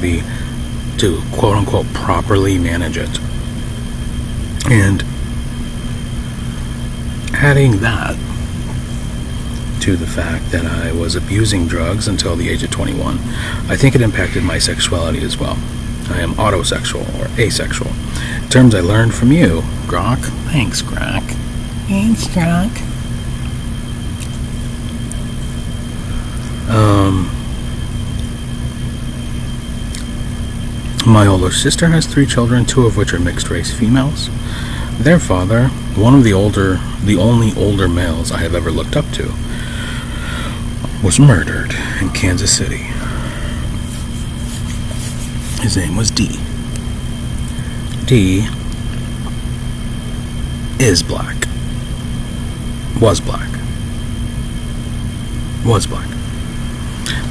quote-unquote properly manage it. And adding that to the fact that I was abusing drugs until the age of 21, I think it impacted my sexuality as well. I am autosexual or asexual. Terms I learned from you, Grok. Thanks, Grok. Thanks, Grok. My older sister has 3 children, 2 of which are mixed-race females. Their father, one of the only older males I have ever looked up to, was murdered in Kansas City. His name was D. D is black. Was black. Was black.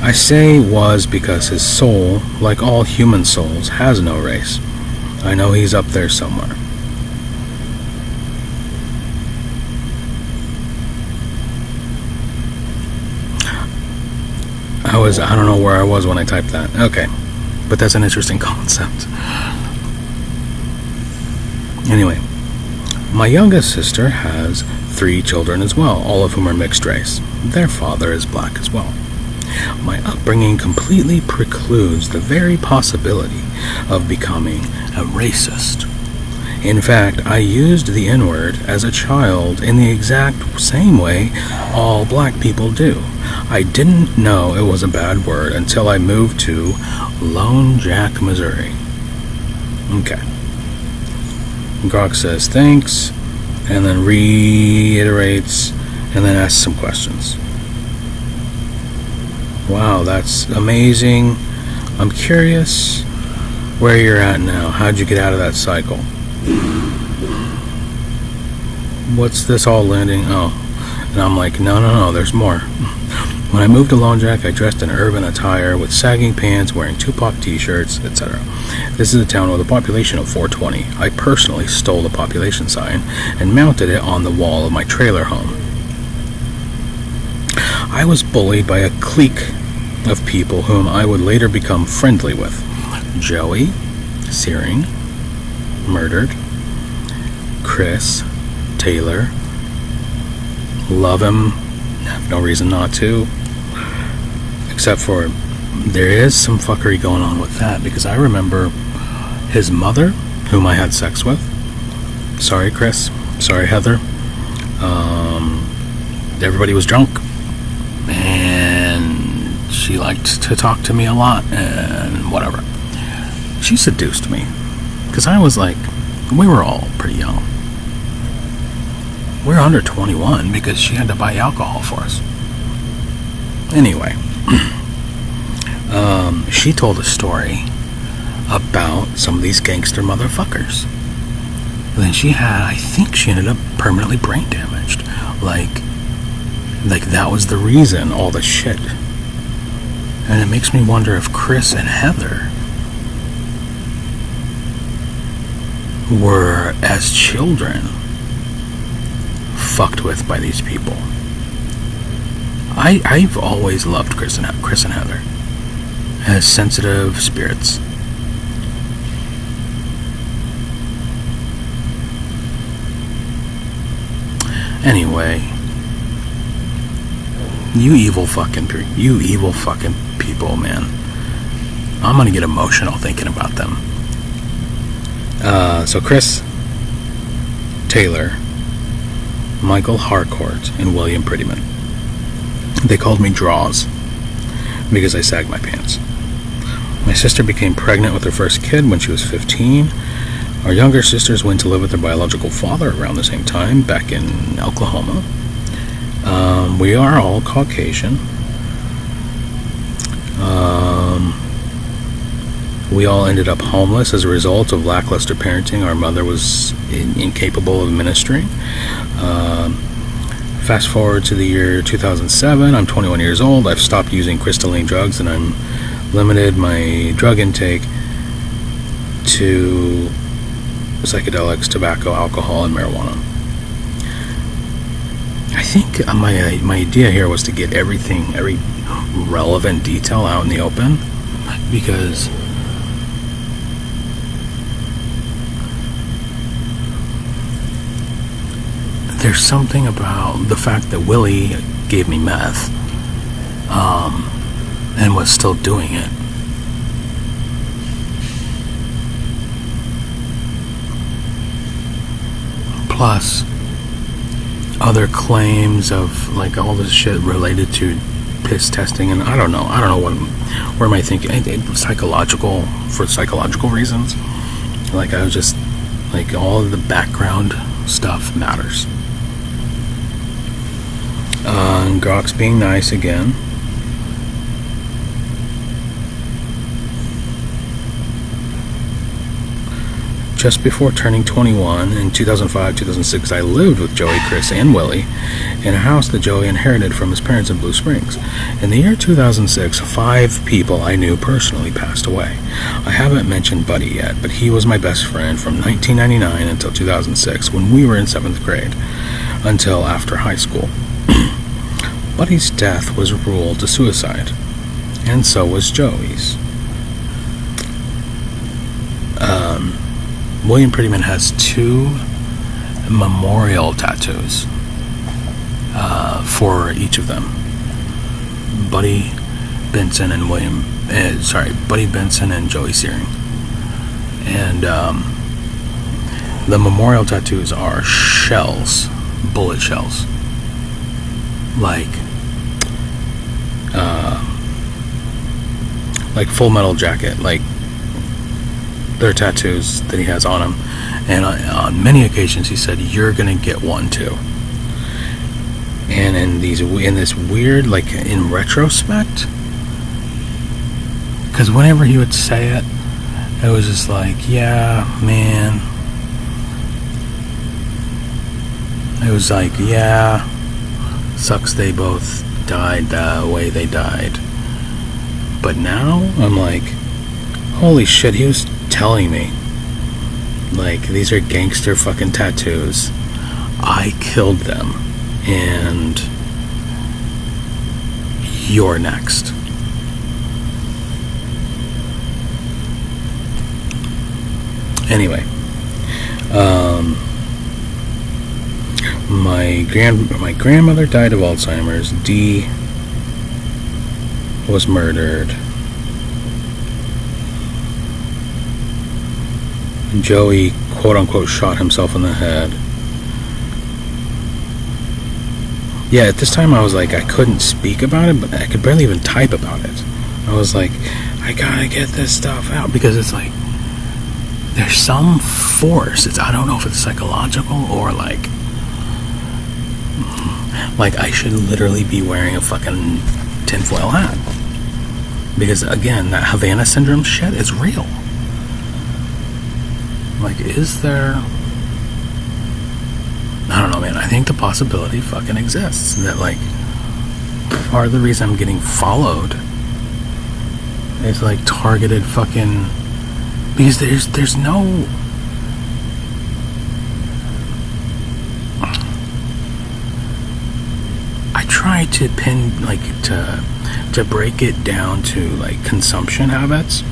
I say was because his soul, like all human souls, has no race. I know he's up there somewhere. I don't know where I was when I typed that. Okay. But that's an interesting concept. Anyway, my youngest sister has 3 children as well, all of whom are mixed race. Their father is black as well. My upbringing completely precludes the very possibility of becoming a racist. In fact, I used the N-word as a child in the exact same way all black people do. I didn't know it was a bad word until I moved to Lone Jack, Missouri. Okay. Grok says thanks, and then reiterates, and then asks some questions. Wow, that's amazing. I'm curious where you're at now. How'd you get out of that cycle? What's this all landing? Oh. And I'm like, no, there's more. When I moved to Lone Jack, I dressed in urban attire with sagging pants, wearing Tupac t-shirts, etc. This is a town with a population of 420. I personally stole the population sign and mounted it on the wall of my trailer home. I was bullied by a clique of people whom I would later become friendly with. Joey, Searing, murdered. Chris, Taylor, love him, have no reason not to, except for there is some fuckery going on with that, because I remember his mother, whom I had sex with. Sorry, Chris. Sorry, Heather. Everybody was drunk, and she liked to talk to me a lot, and whatever. She seduced me, because I was like, we were all pretty young. We were under 21 because she had to buy alcohol for us. Anyway, she told a story about some of these gangster motherfuckers. And then I think she ended up permanently brain damaged. Like that was the reason, all the shit. And it makes me wonder if Chris and Heather were, as children, fucked with by these people. I've always loved Chris and Heather as sensitive spirits. Anyway, you evil fucking people, man. I'm gonna get emotional thinking about them. So Chris, Taylor, Michael Harcourt, and William Prettyman. They called me Draws because I sagged my pants. My sister became pregnant with her first kid when she was 15. Our younger sisters went to live with their biological father around the same time, back in Oklahoma. We are all Caucasian. We all ended up homeless as a result of lackluster parenting. Our mother was incapable of ministering. Fast forward to the year 2007. I'm 21 years old. I've stopped using crystalline drugs, and I'm limited my drug intake to psychedelics, tobacco, alcohol, and marijuana. I think my idea here was to get every relevant detail out in the open, because there's something about the fact that Willie gave me meth, and was still doing it. Plus, other claims of like all this shit related to piss testing, and I don't know where am I thinking? For psychological reasons. Like, I was just like, all of the background stuff matters. And Grok's being nice again. Just before turning 21 in 2005-2006, I lived with Joey, Chris, and Willie in a house that Joey inherited from his parents in Blue Springs. In the year 2006, 5 people I knew personally passed away. I haven't mentioned Buddy yet, but he was my best friend from 1999 until 2006, when we were in 7th grade, until after high school. Buddy's death was ruled a suicide, and so was Joey's. William Prettyman has 2 memorial tattoos for each of them. Buddy Benson and Buddy Benson and Joey Searing. And the memorial tattoos are shells, bullet shells, like Full Metal Jacket, like their tattoos that he has on him. And on many occasions he said, "You're gonna get one too." And in this weird, like, in retrospect, because whenever he would say it, it was just like, yeah, man. It was like, yeah, sucks they both died the way they died. But now I'm like, holy shit, he was telling me, like, these are gangster fucking tattoos. I killed them, and you're next. Anyway, my grandmother died of Alzheimer's. Dee was murdered. Joey, quote-unquote, shot himself in the head. Yeah, at this time I was like, I couldn't speak about it, but I could barely even type about it. I was like, I gotta get this stuff out, because it's like, there's some force. I don't know if it's psychological or like I should literally be wearing a fucking tinfoil hat. Because, again, that Havana syndrome shit is real. Like, is there... I don't know, man. I think the possibility fucking exists. That, like, part of the reason I'm getting followed is, like, targeted fucking... Because there's no... I try to pin, like, to break it down to, like, consumption habits.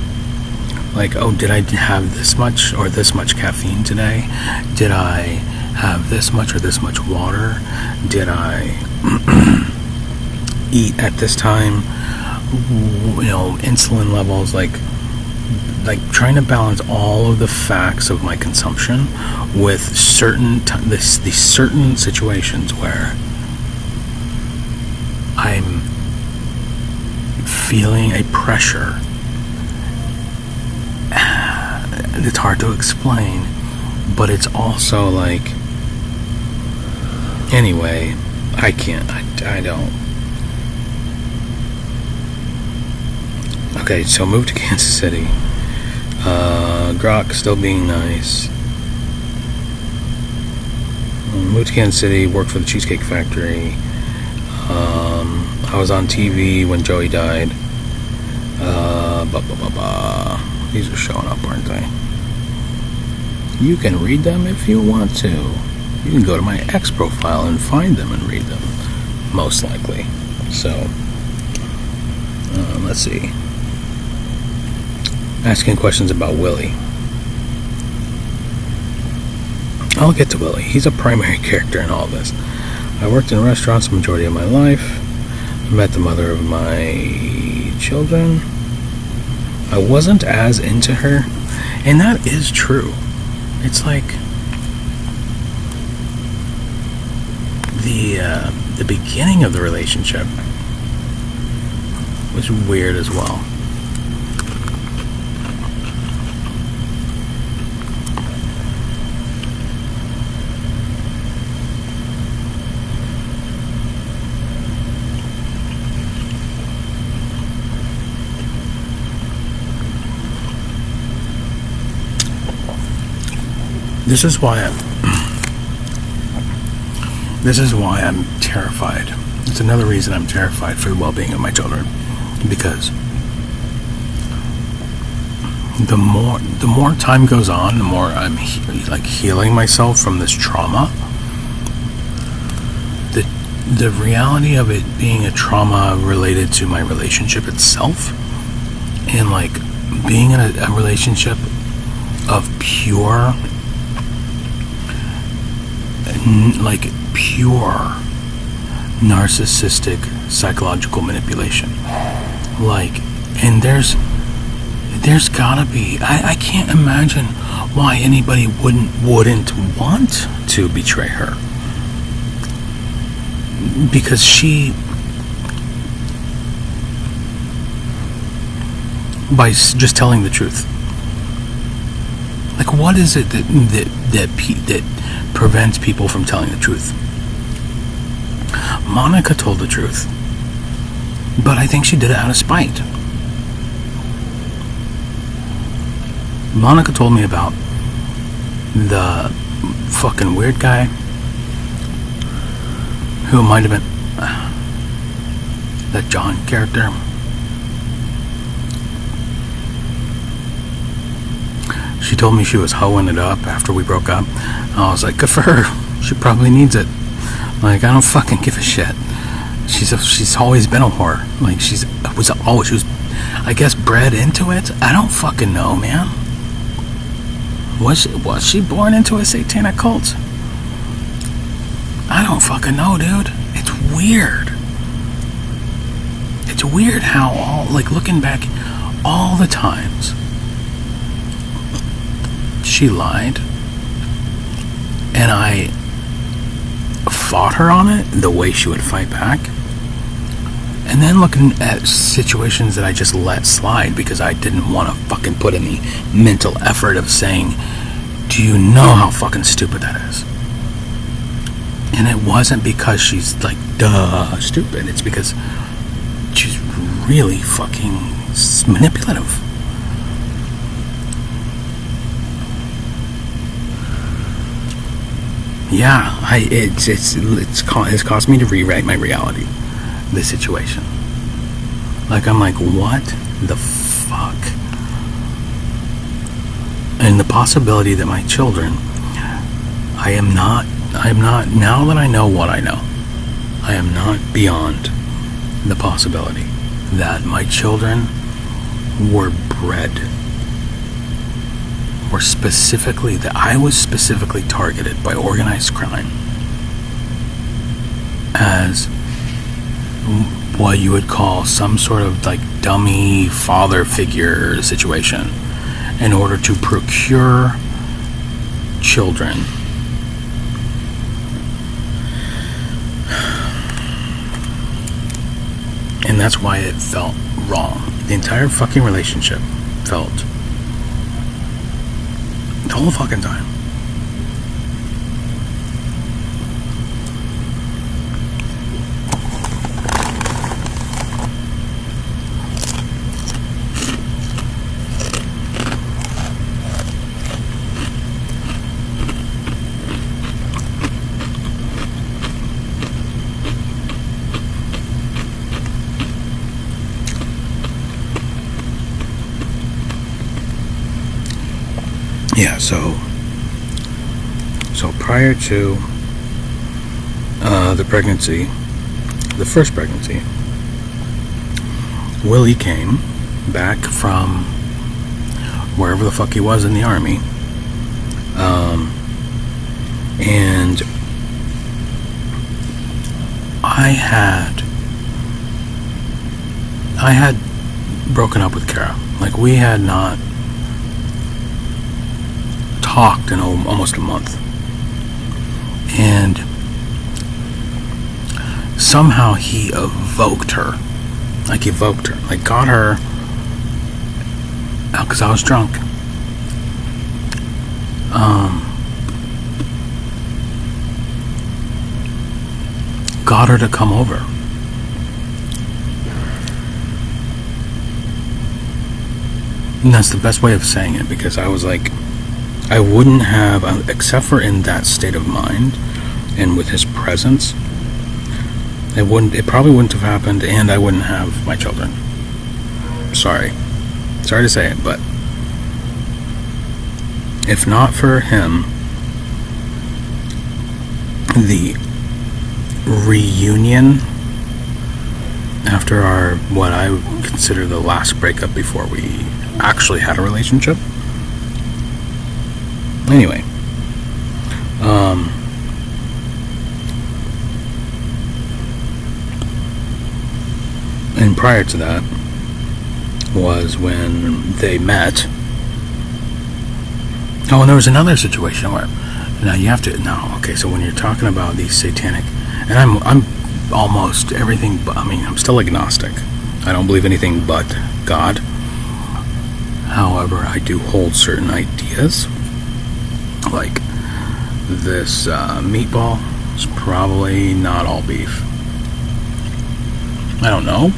Like, oh, did I have this much or this much caffeine today? Did I have this much or this much water? Did I eat at this time? You know, insulin levels, like trying to balance all of the facts of my consumption with these certain situations where I'm feeling a pressure. It's hard to explain, but it's also like, anyway, I can't, I don't. Okay, so moved to Kansas City. Grok still being nice. Moved to Kansas City, worked for the Cheesecake Factory. I was on TV when Joey died. These are showing up, aren't they? You can read them if you want to. You can go to my X profile and find them and read them, most likely. So, let's see. Asking questions about Willie. I'll get to Willie. He's a primary character in all this. I worked in restaurants the majority of my life. I met the mother of my children. I wasn't as into her, and that is true. It's like the beginning of the relationship was weird as well. This is why I'm terrified. It's another reason I'm terrified for the well-being of my children, because the more time goes on, the more I'm healing myself from this trauma. The reality of it being a trauma related to my relationship itself, and like being in a relationship of pure narcissistic psychological manipulation. And there's gotta be, I can't imagine why anybody wouldn't want to betray her, because she, by just telling the truth. Like, what is it that prevents people from telling the truth? Monica told the truth, but I think she did it out of spite. Monica told me about the fucking weird guy who might have been that John character. She told me she was hoeing it up after we broke up. I was like, good for her. She probably needs it. Like, I don't fucking give a shit. She's always been a whore. Like, she was, I guess, bred into it. I don't fucking know, man. Was she born into a satanic cult? I don't fucking know, dude. It's weird. It's weird how looking back, all the times she lied, and I fought her on it the way she would fight back, and then looking at situations that I just let slide because I didn't want to fucking put in the mental effort of saying, do you know how fucking stupid that is? And it wasn't because she's like stupid, it's because she's really fucking manipulative. Yeah, it's caused me to rewrite my reality, this situation. Like, I'm like, what the fuck? And the possibility that my children, I am not, now that I know what I know, I am not beyond the possibility that my children were bred, that I was specifically targeted by organized crime as what you would call some sort of like dummy father figure situation in order to procure children. And that's why it felt wrong. The entire fucking relationship felt, the whole fucking time, yeah, so prior to the pregnancy, the first pregnancy, Willie came back from wherever the fuck he was in the army, and I had broken up with Kara. Like, we had not talked in almost a month, and somehow he evoked her, like got her out, because I was drunk. Got her to come over. And that's the best way of saying it, because I was like, I wouldn't have, except for in that state of mind and with his presence, it probably wouldn't have happened, and I wouldn't have my children. Sorry to say it, but if not for him, the reunion after our, what I would consider the last breakup before we actually had a relationship. Anyway, and prior to that was when they met. Oh, and there was another situation where, now you have to, no, okay, so when you're talking about these satanic, and I'm almost everything, but I mean, I'm still agnostic. I don't believe anything but God. However, I do hold certain ideas, like this meatball is probably not all beef. I don't know,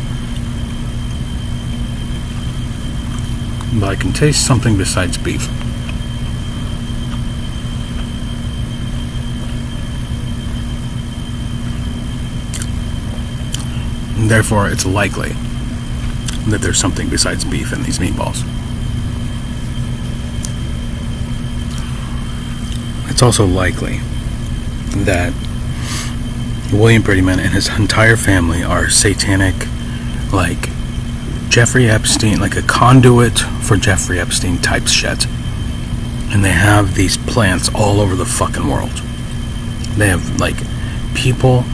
but I can taste something besides beef. And therefore, it's likely that there's something besides beef in these meatballs. It's also likely that William Prettyman and his entire family are satanic, like Jeffrey Epstein, like a conduit for Jeffrey Epstein type shit. And they have these plants all over the fucking world. They have, like, people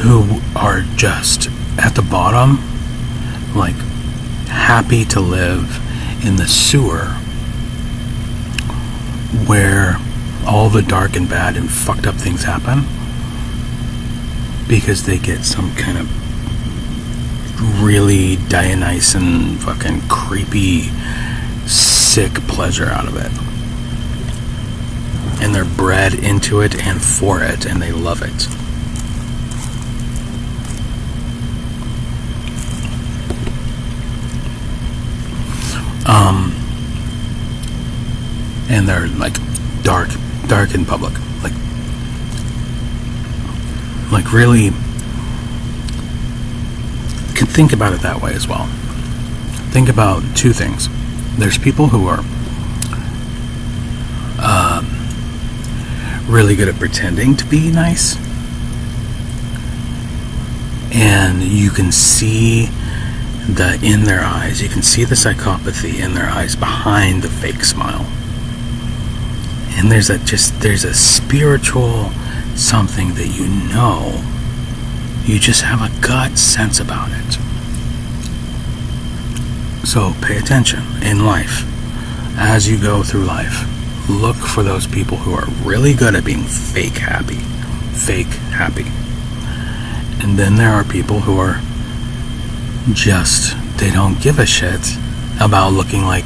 who are just at the bottom, like, happy to live in the sewer where all the dark and bad and fucked up things happen, because they get some kind of really Dionysian fucking creepy sick pleasure out of it, and they're bred into it and for it, and they love it. And they're like dark in public, like really. Can think about it that way as well. Think about two things. There's people who are really good at pretending to be nice, and you can see in their eyes, you can see the psychopathy in their eyes behind the fake smile. And there's a spiritual something that you just have a gut sense about it. So pay attention in life. As you go through life, look for those people who are really good at being fake happy. And then there are people who are they don't give a shit about looking like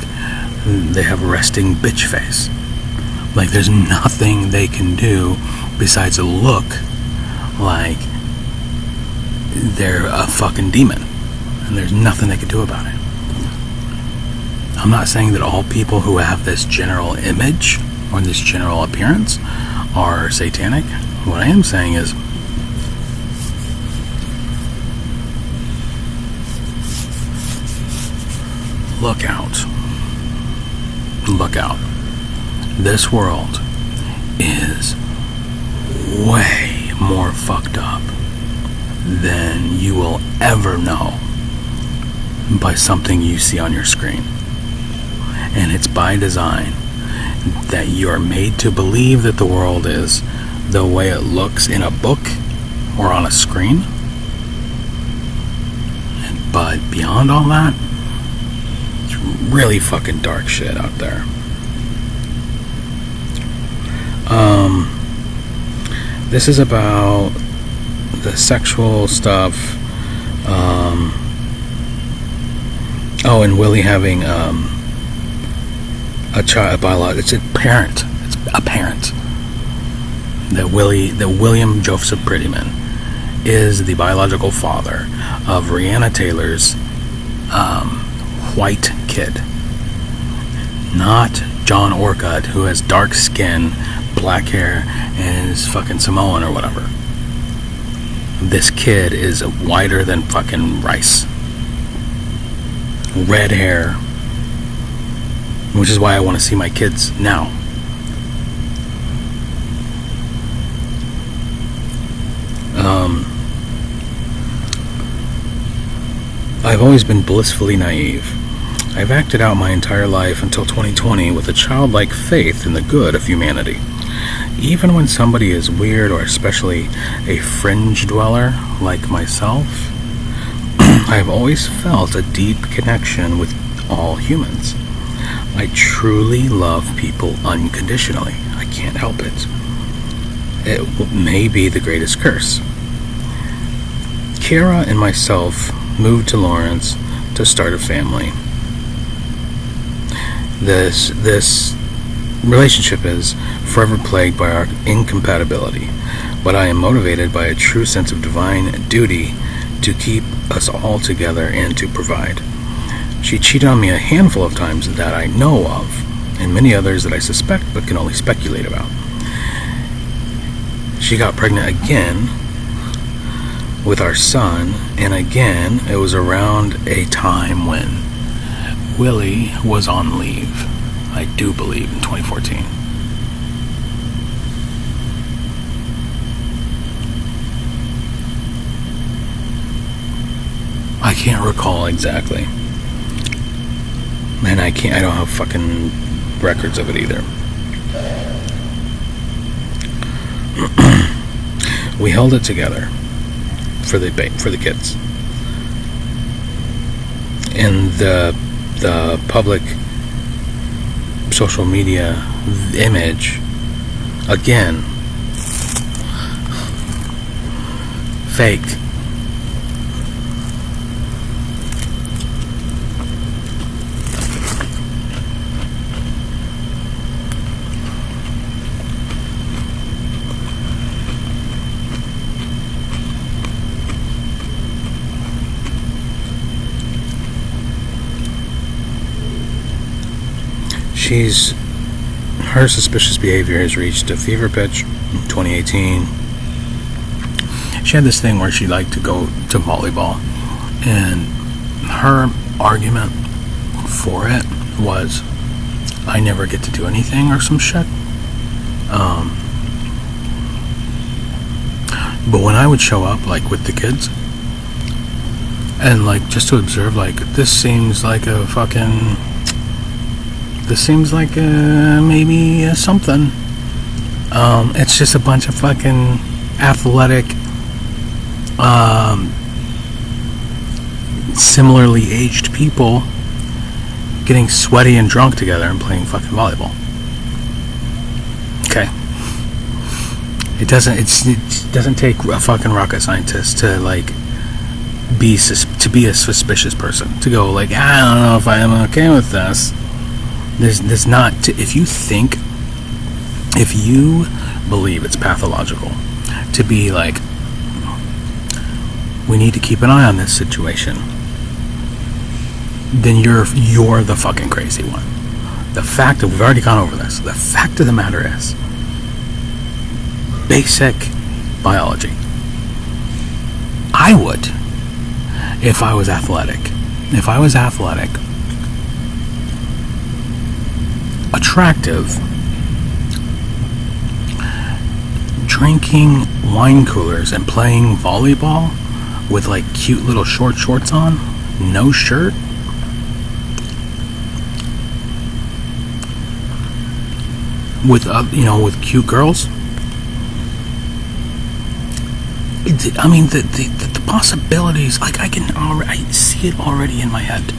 they have resting bitch face. Like, there's nothing they can do besides look like they're a fucking demon, and there's nothing they can do about it. I'm not saying that all people who have this general image or this general appearance are satanic. What I am saying is, look out. This world is way more fucked up than you will ever know by something you see on your screen. And it's by design that you are made to believe that the world is the way it looks in a book or on a screen. But beyond all that, it's really fucking dark shit out there. This is about the sexual stuff. And Willie having a child, it's apparent that William Joseph Prettyman is the biological father of Rihanna Taylor's white kid, not John Orcutt, who has dark skin, black hair, and is fucking Samoan or whatever. This kid is whiter than fucking rice, red hair, which is why I want to see my kids now. I've always been blissfully naive. I've acted out my entire life until 2020 with a childlike faith in the good of humanity. Even when somebody is weird, or especially a fringe dweller like myself, I've always felt a deep connection with all humans. I truly love people unconditionally. I can't help it. It may be the greatest curse. Kara and myself moved to Lawrence to start a family. This relationship is forever plagued by our incompatibility, but I am motivated by a true sense of divine duty to keep us all together and to provide. She cheated on me a handful of times that I know of, and many others that I suspect but can only speculate about. She got pregnant again with our son, and again it was around a time when Willie was on leave. I do believe in 2014. I can't recall exactly. And I don't have fucking records of it either. We held it together for the kids. And the public social media image, again, fake. Her suspicious behavior has reached a fever pitch in 2018. She had this thing where she liked to go to volleyball, and her argument for it was, I never get to do anything or some shit. But when I would show up, like, with the kids, and, like, just to observe, like, this seems like maybe something. It's just a bunch of fucking athletic, similarly aged people getting sweaty and drunk together and playing fucking volleyball. Okay. It doesn't take a fucking rocket scientist to, like, be a suspicious person, to go, like, I don't know if I am okay with this. There's not, if you believe it's pathological to be like, we need to keep an eye on this situation, then you're the fucking crazy one. The fact that we've already gone over this, the fact of the matter is, basic biology. I would, if I was athletic, attractive, drinking wine coolers and playing volleyball with like cute little shorts on, no shirt. With with cute girls. I mean, the possibilities. Like I see it already in my head.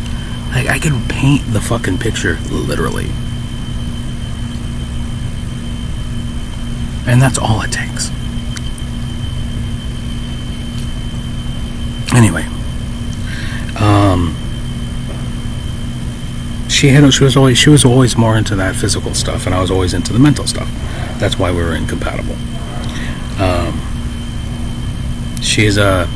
Like I can paint the fucking picture literally, and that's all it takes. Anyway, she was always more into that physical stuff, and I was always into the mental stuff. That's why we were incompatible. She's a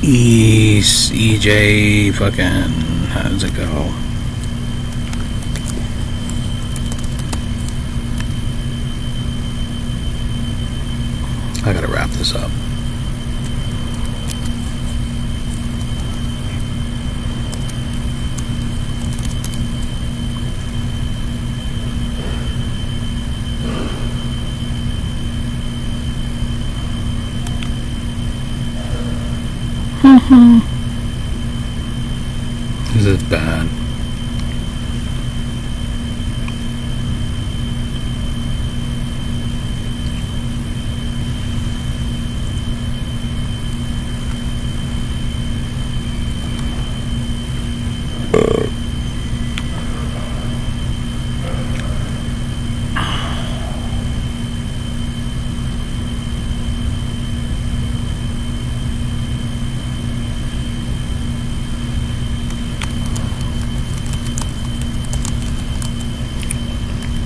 EJ fucking, how does it go? I gotta wrap this up. This is bad.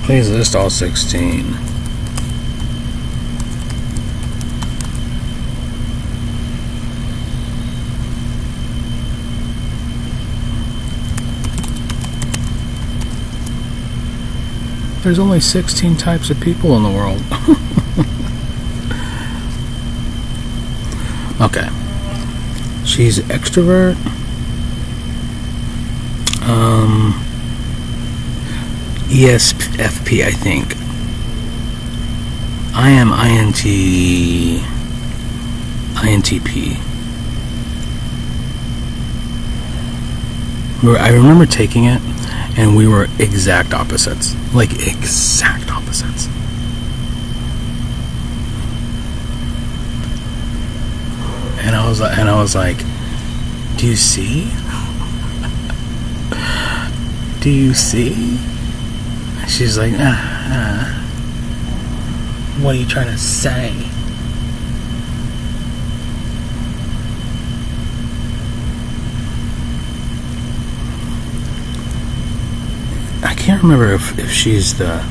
Please list all 16. There's only 16 types of people in the world. Okay. She's extrovert. ESFP, I think. I am INTP. I remember taking it, and we were exact opposites. Like, exact opposites. And I was like, do you see? Do you see? She's like, what are you trying to say? I can't remember if she's the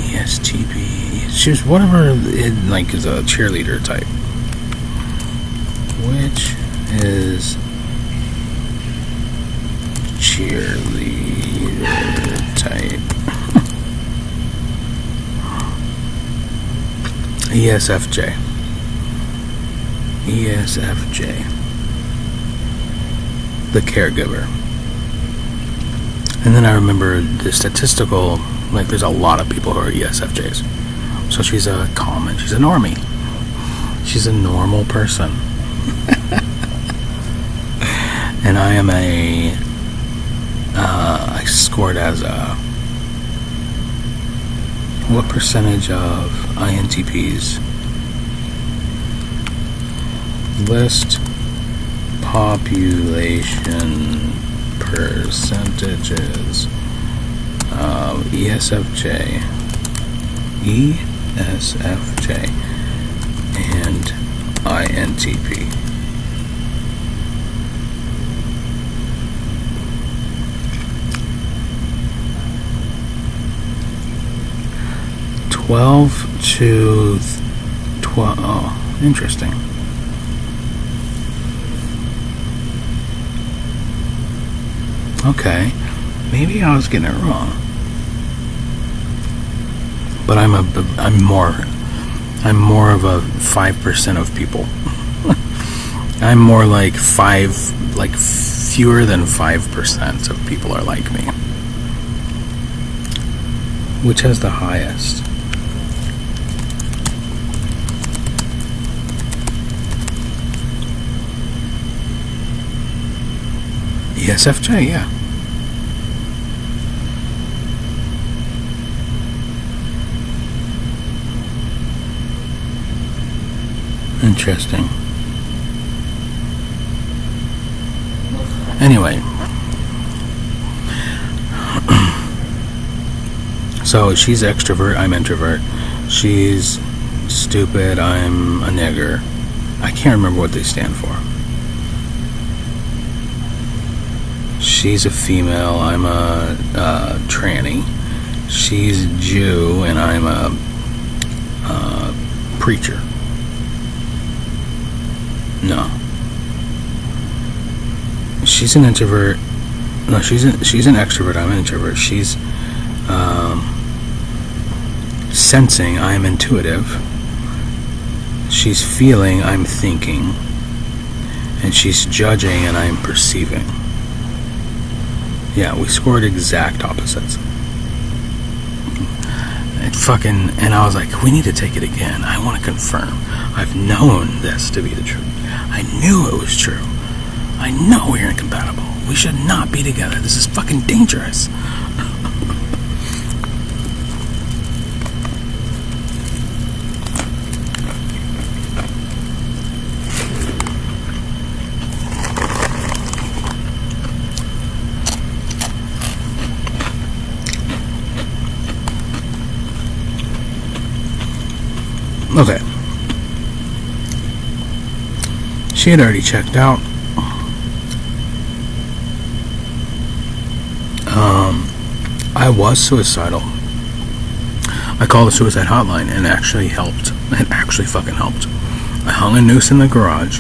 ESTP. She's whatever it like is a cheerleader type. Which is cheerleader type. ESFJ. ESFJ. The caregiver. And then I remember the statistical, like there's a lot of people who are ESFJs. So she's a normie. She's a normal person. And I am I scored as what percentage of INTPs? List population percentages of ESFJ, and INTP. to 12. Oh, interesting. Okay, maybe I was getting it wrong. But I'm more of a 5% of people. I'm more like fewer than 5% of people are like me. Which has the highest? ESFJ, yeah. Interesting. Anyway, so she's extrovert, I'm introvert. She's stupid, I'm a nigger. I can't remember what they stand for. She's a female, I'm a tranny. She's Jew, and I'm a preacher. No. She's an introvert. No, she's an extrovert. I'm an introvert. She's sensing. I'm intuitive. She's feeling. I'm thinking. And she's judging, and I'm perceiving. Yeah, we scored exact opposites. And I was like, we need to take it again. I want to confirm. I've known this to be the truth. I knew it was true. I know we're incompatible. We should not be together. This is fucking dangerous. Okay. She had already checked out. I was suicidal. I called the suicide hotline and it actually helped. It actually fucking helped. I hung a noose in the garage.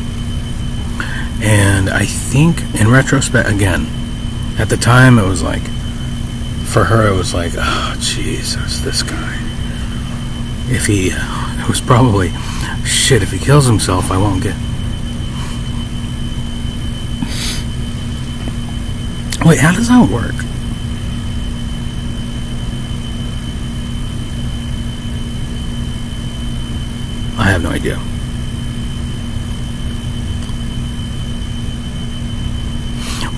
And I think, in retrospect, again, at the time it was like, for her it was like, oh, Jesus, this guy. It was probably, shit, if he kills himself, I won't get... Wait, how does that work? I have no idea.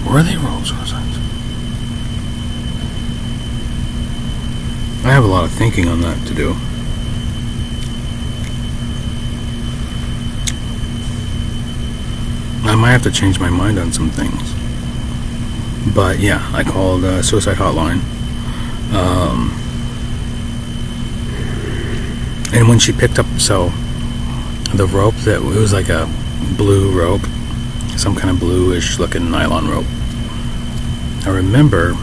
Were they roll suicides? I have a lot of thinking on that to do. I might have to change my mind on some things. But yeah, I called suicide hotline. And when she picked up, so the rope, that it was like a blue rope, some kind of bluish looking nylon rope. I remember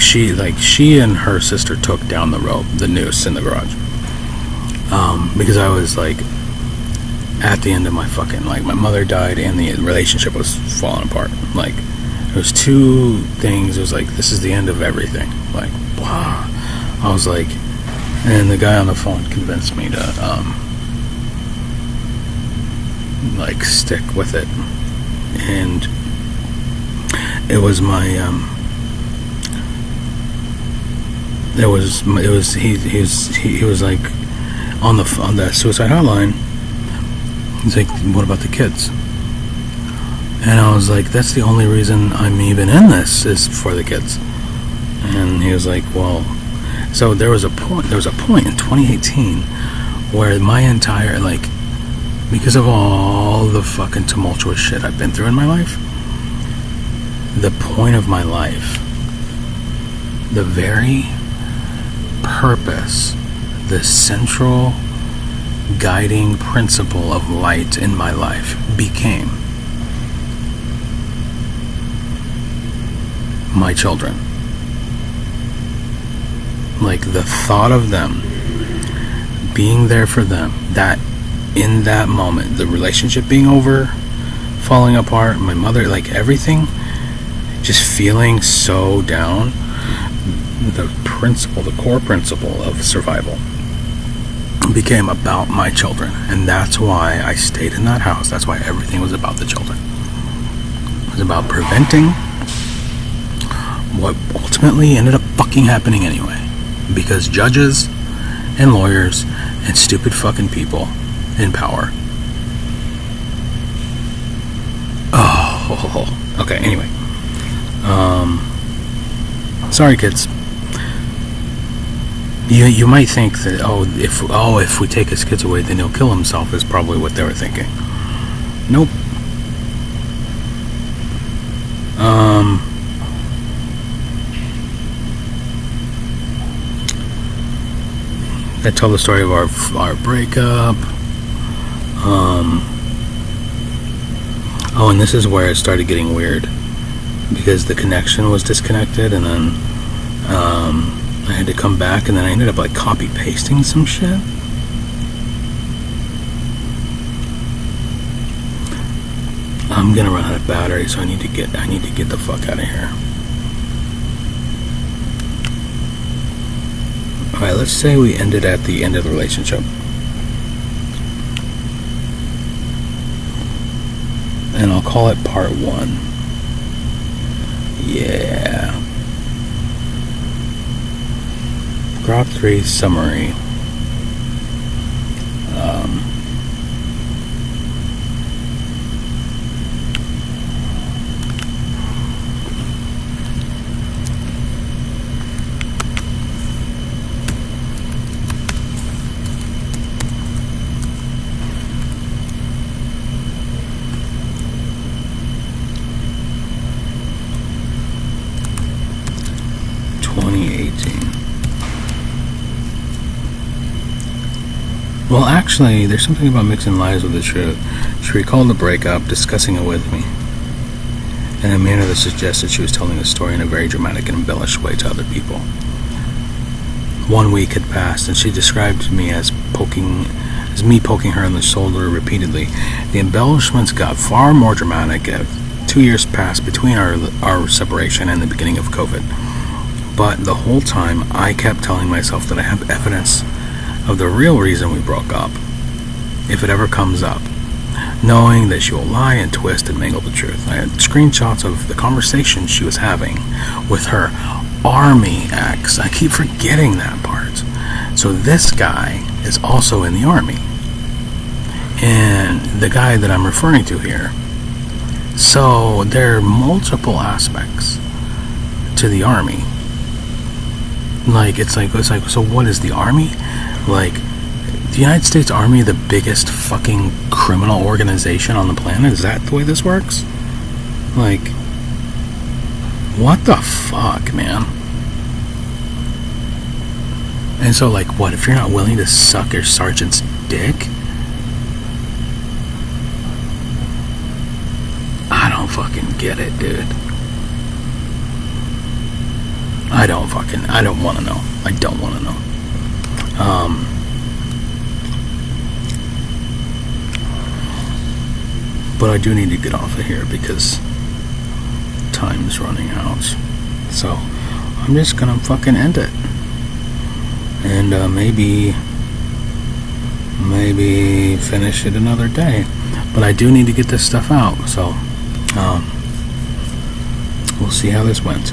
she and her sister took down the rope, the noose in the garage. Because I was like at the end of my fucking, like, my mother died and the relationship was falling apart. Like, it was two things. It was like, this is the end of everything. Like, wow. I was like, and the guy on the phone convinced me to like stick with it. And it was my he was like on the suicide hotline. He's like, what about the kids? And I was like, that's the only reason I'm even in this, is for the kids. And he was like, well, so there was a point in 2018 where my entire, like, because of all the fucking tumultuous shit I've been through in my life, the point of my life, the very purpose, the central guiding principle of light in my life became my children. Like, the thought of them, being there for them, that in that moment, the relationship being over, falling apart, my mother, like, everything, just feeling so down, the core principle of survival became about my children. And that's why I stayed in that house. That's why everything was about the children. It was about preventing what ultimately ended up fucking happening anyway. Because judges and lawyers and stupid fucking people in power. Oh, okay, anyway. Sorry, kids. You might think that, if we take his kids away, then he'll kill himself, is probably what they were thinking. Nope. I tell the story of our breakup. And this is where it started getting weird, because the connection was disconnected, and then I had to come back, and then I ended up like copy pasting some shit. I'm gonna run out of battery, so I need to get the fuck out of here. Alright, let's say we ended at the end of the relationship. And I'll call it part 1. Yeah. Grok 3 summary. 2018. Well, actually, there's something about mixing lies with the truth. She recalled the breakup, discussing it with me, in a manner that suggested she was telling a story in a very dramatic and embellished way to other people. 1 week had passed, and she described me as me poking her on the shoulder repeatedly. The embellishments got far more dramatic as 2 years passed between our separation and the beginning of COVID. But the whole time, I kept telling myself that I have evidence of the real reason we broke up, if it ever comes up, knowing that she will lie and twist and mangle the truth. I had screenshots of the conversation she was having with her army ex. I keep forgetting that part. So this guy is also in the army, and the guy that I'm referring to here. So there are multiple aspects to the army. It's like, so what is the army? Like, the United States Army, the biggest fucking criminal organization on the planet? Is that the way this works? Like, what the fuck, man? And so, like, what, if you're not willing to suck your sergeant's dick? I don't fucking get it, dude. I don't want to know. I don't want to know. But I do need to get off of here because time's running out. So I'm just gonna fucking end it. And maybe finish it another day. But I do need to get this stuff out. So we'll see how this went.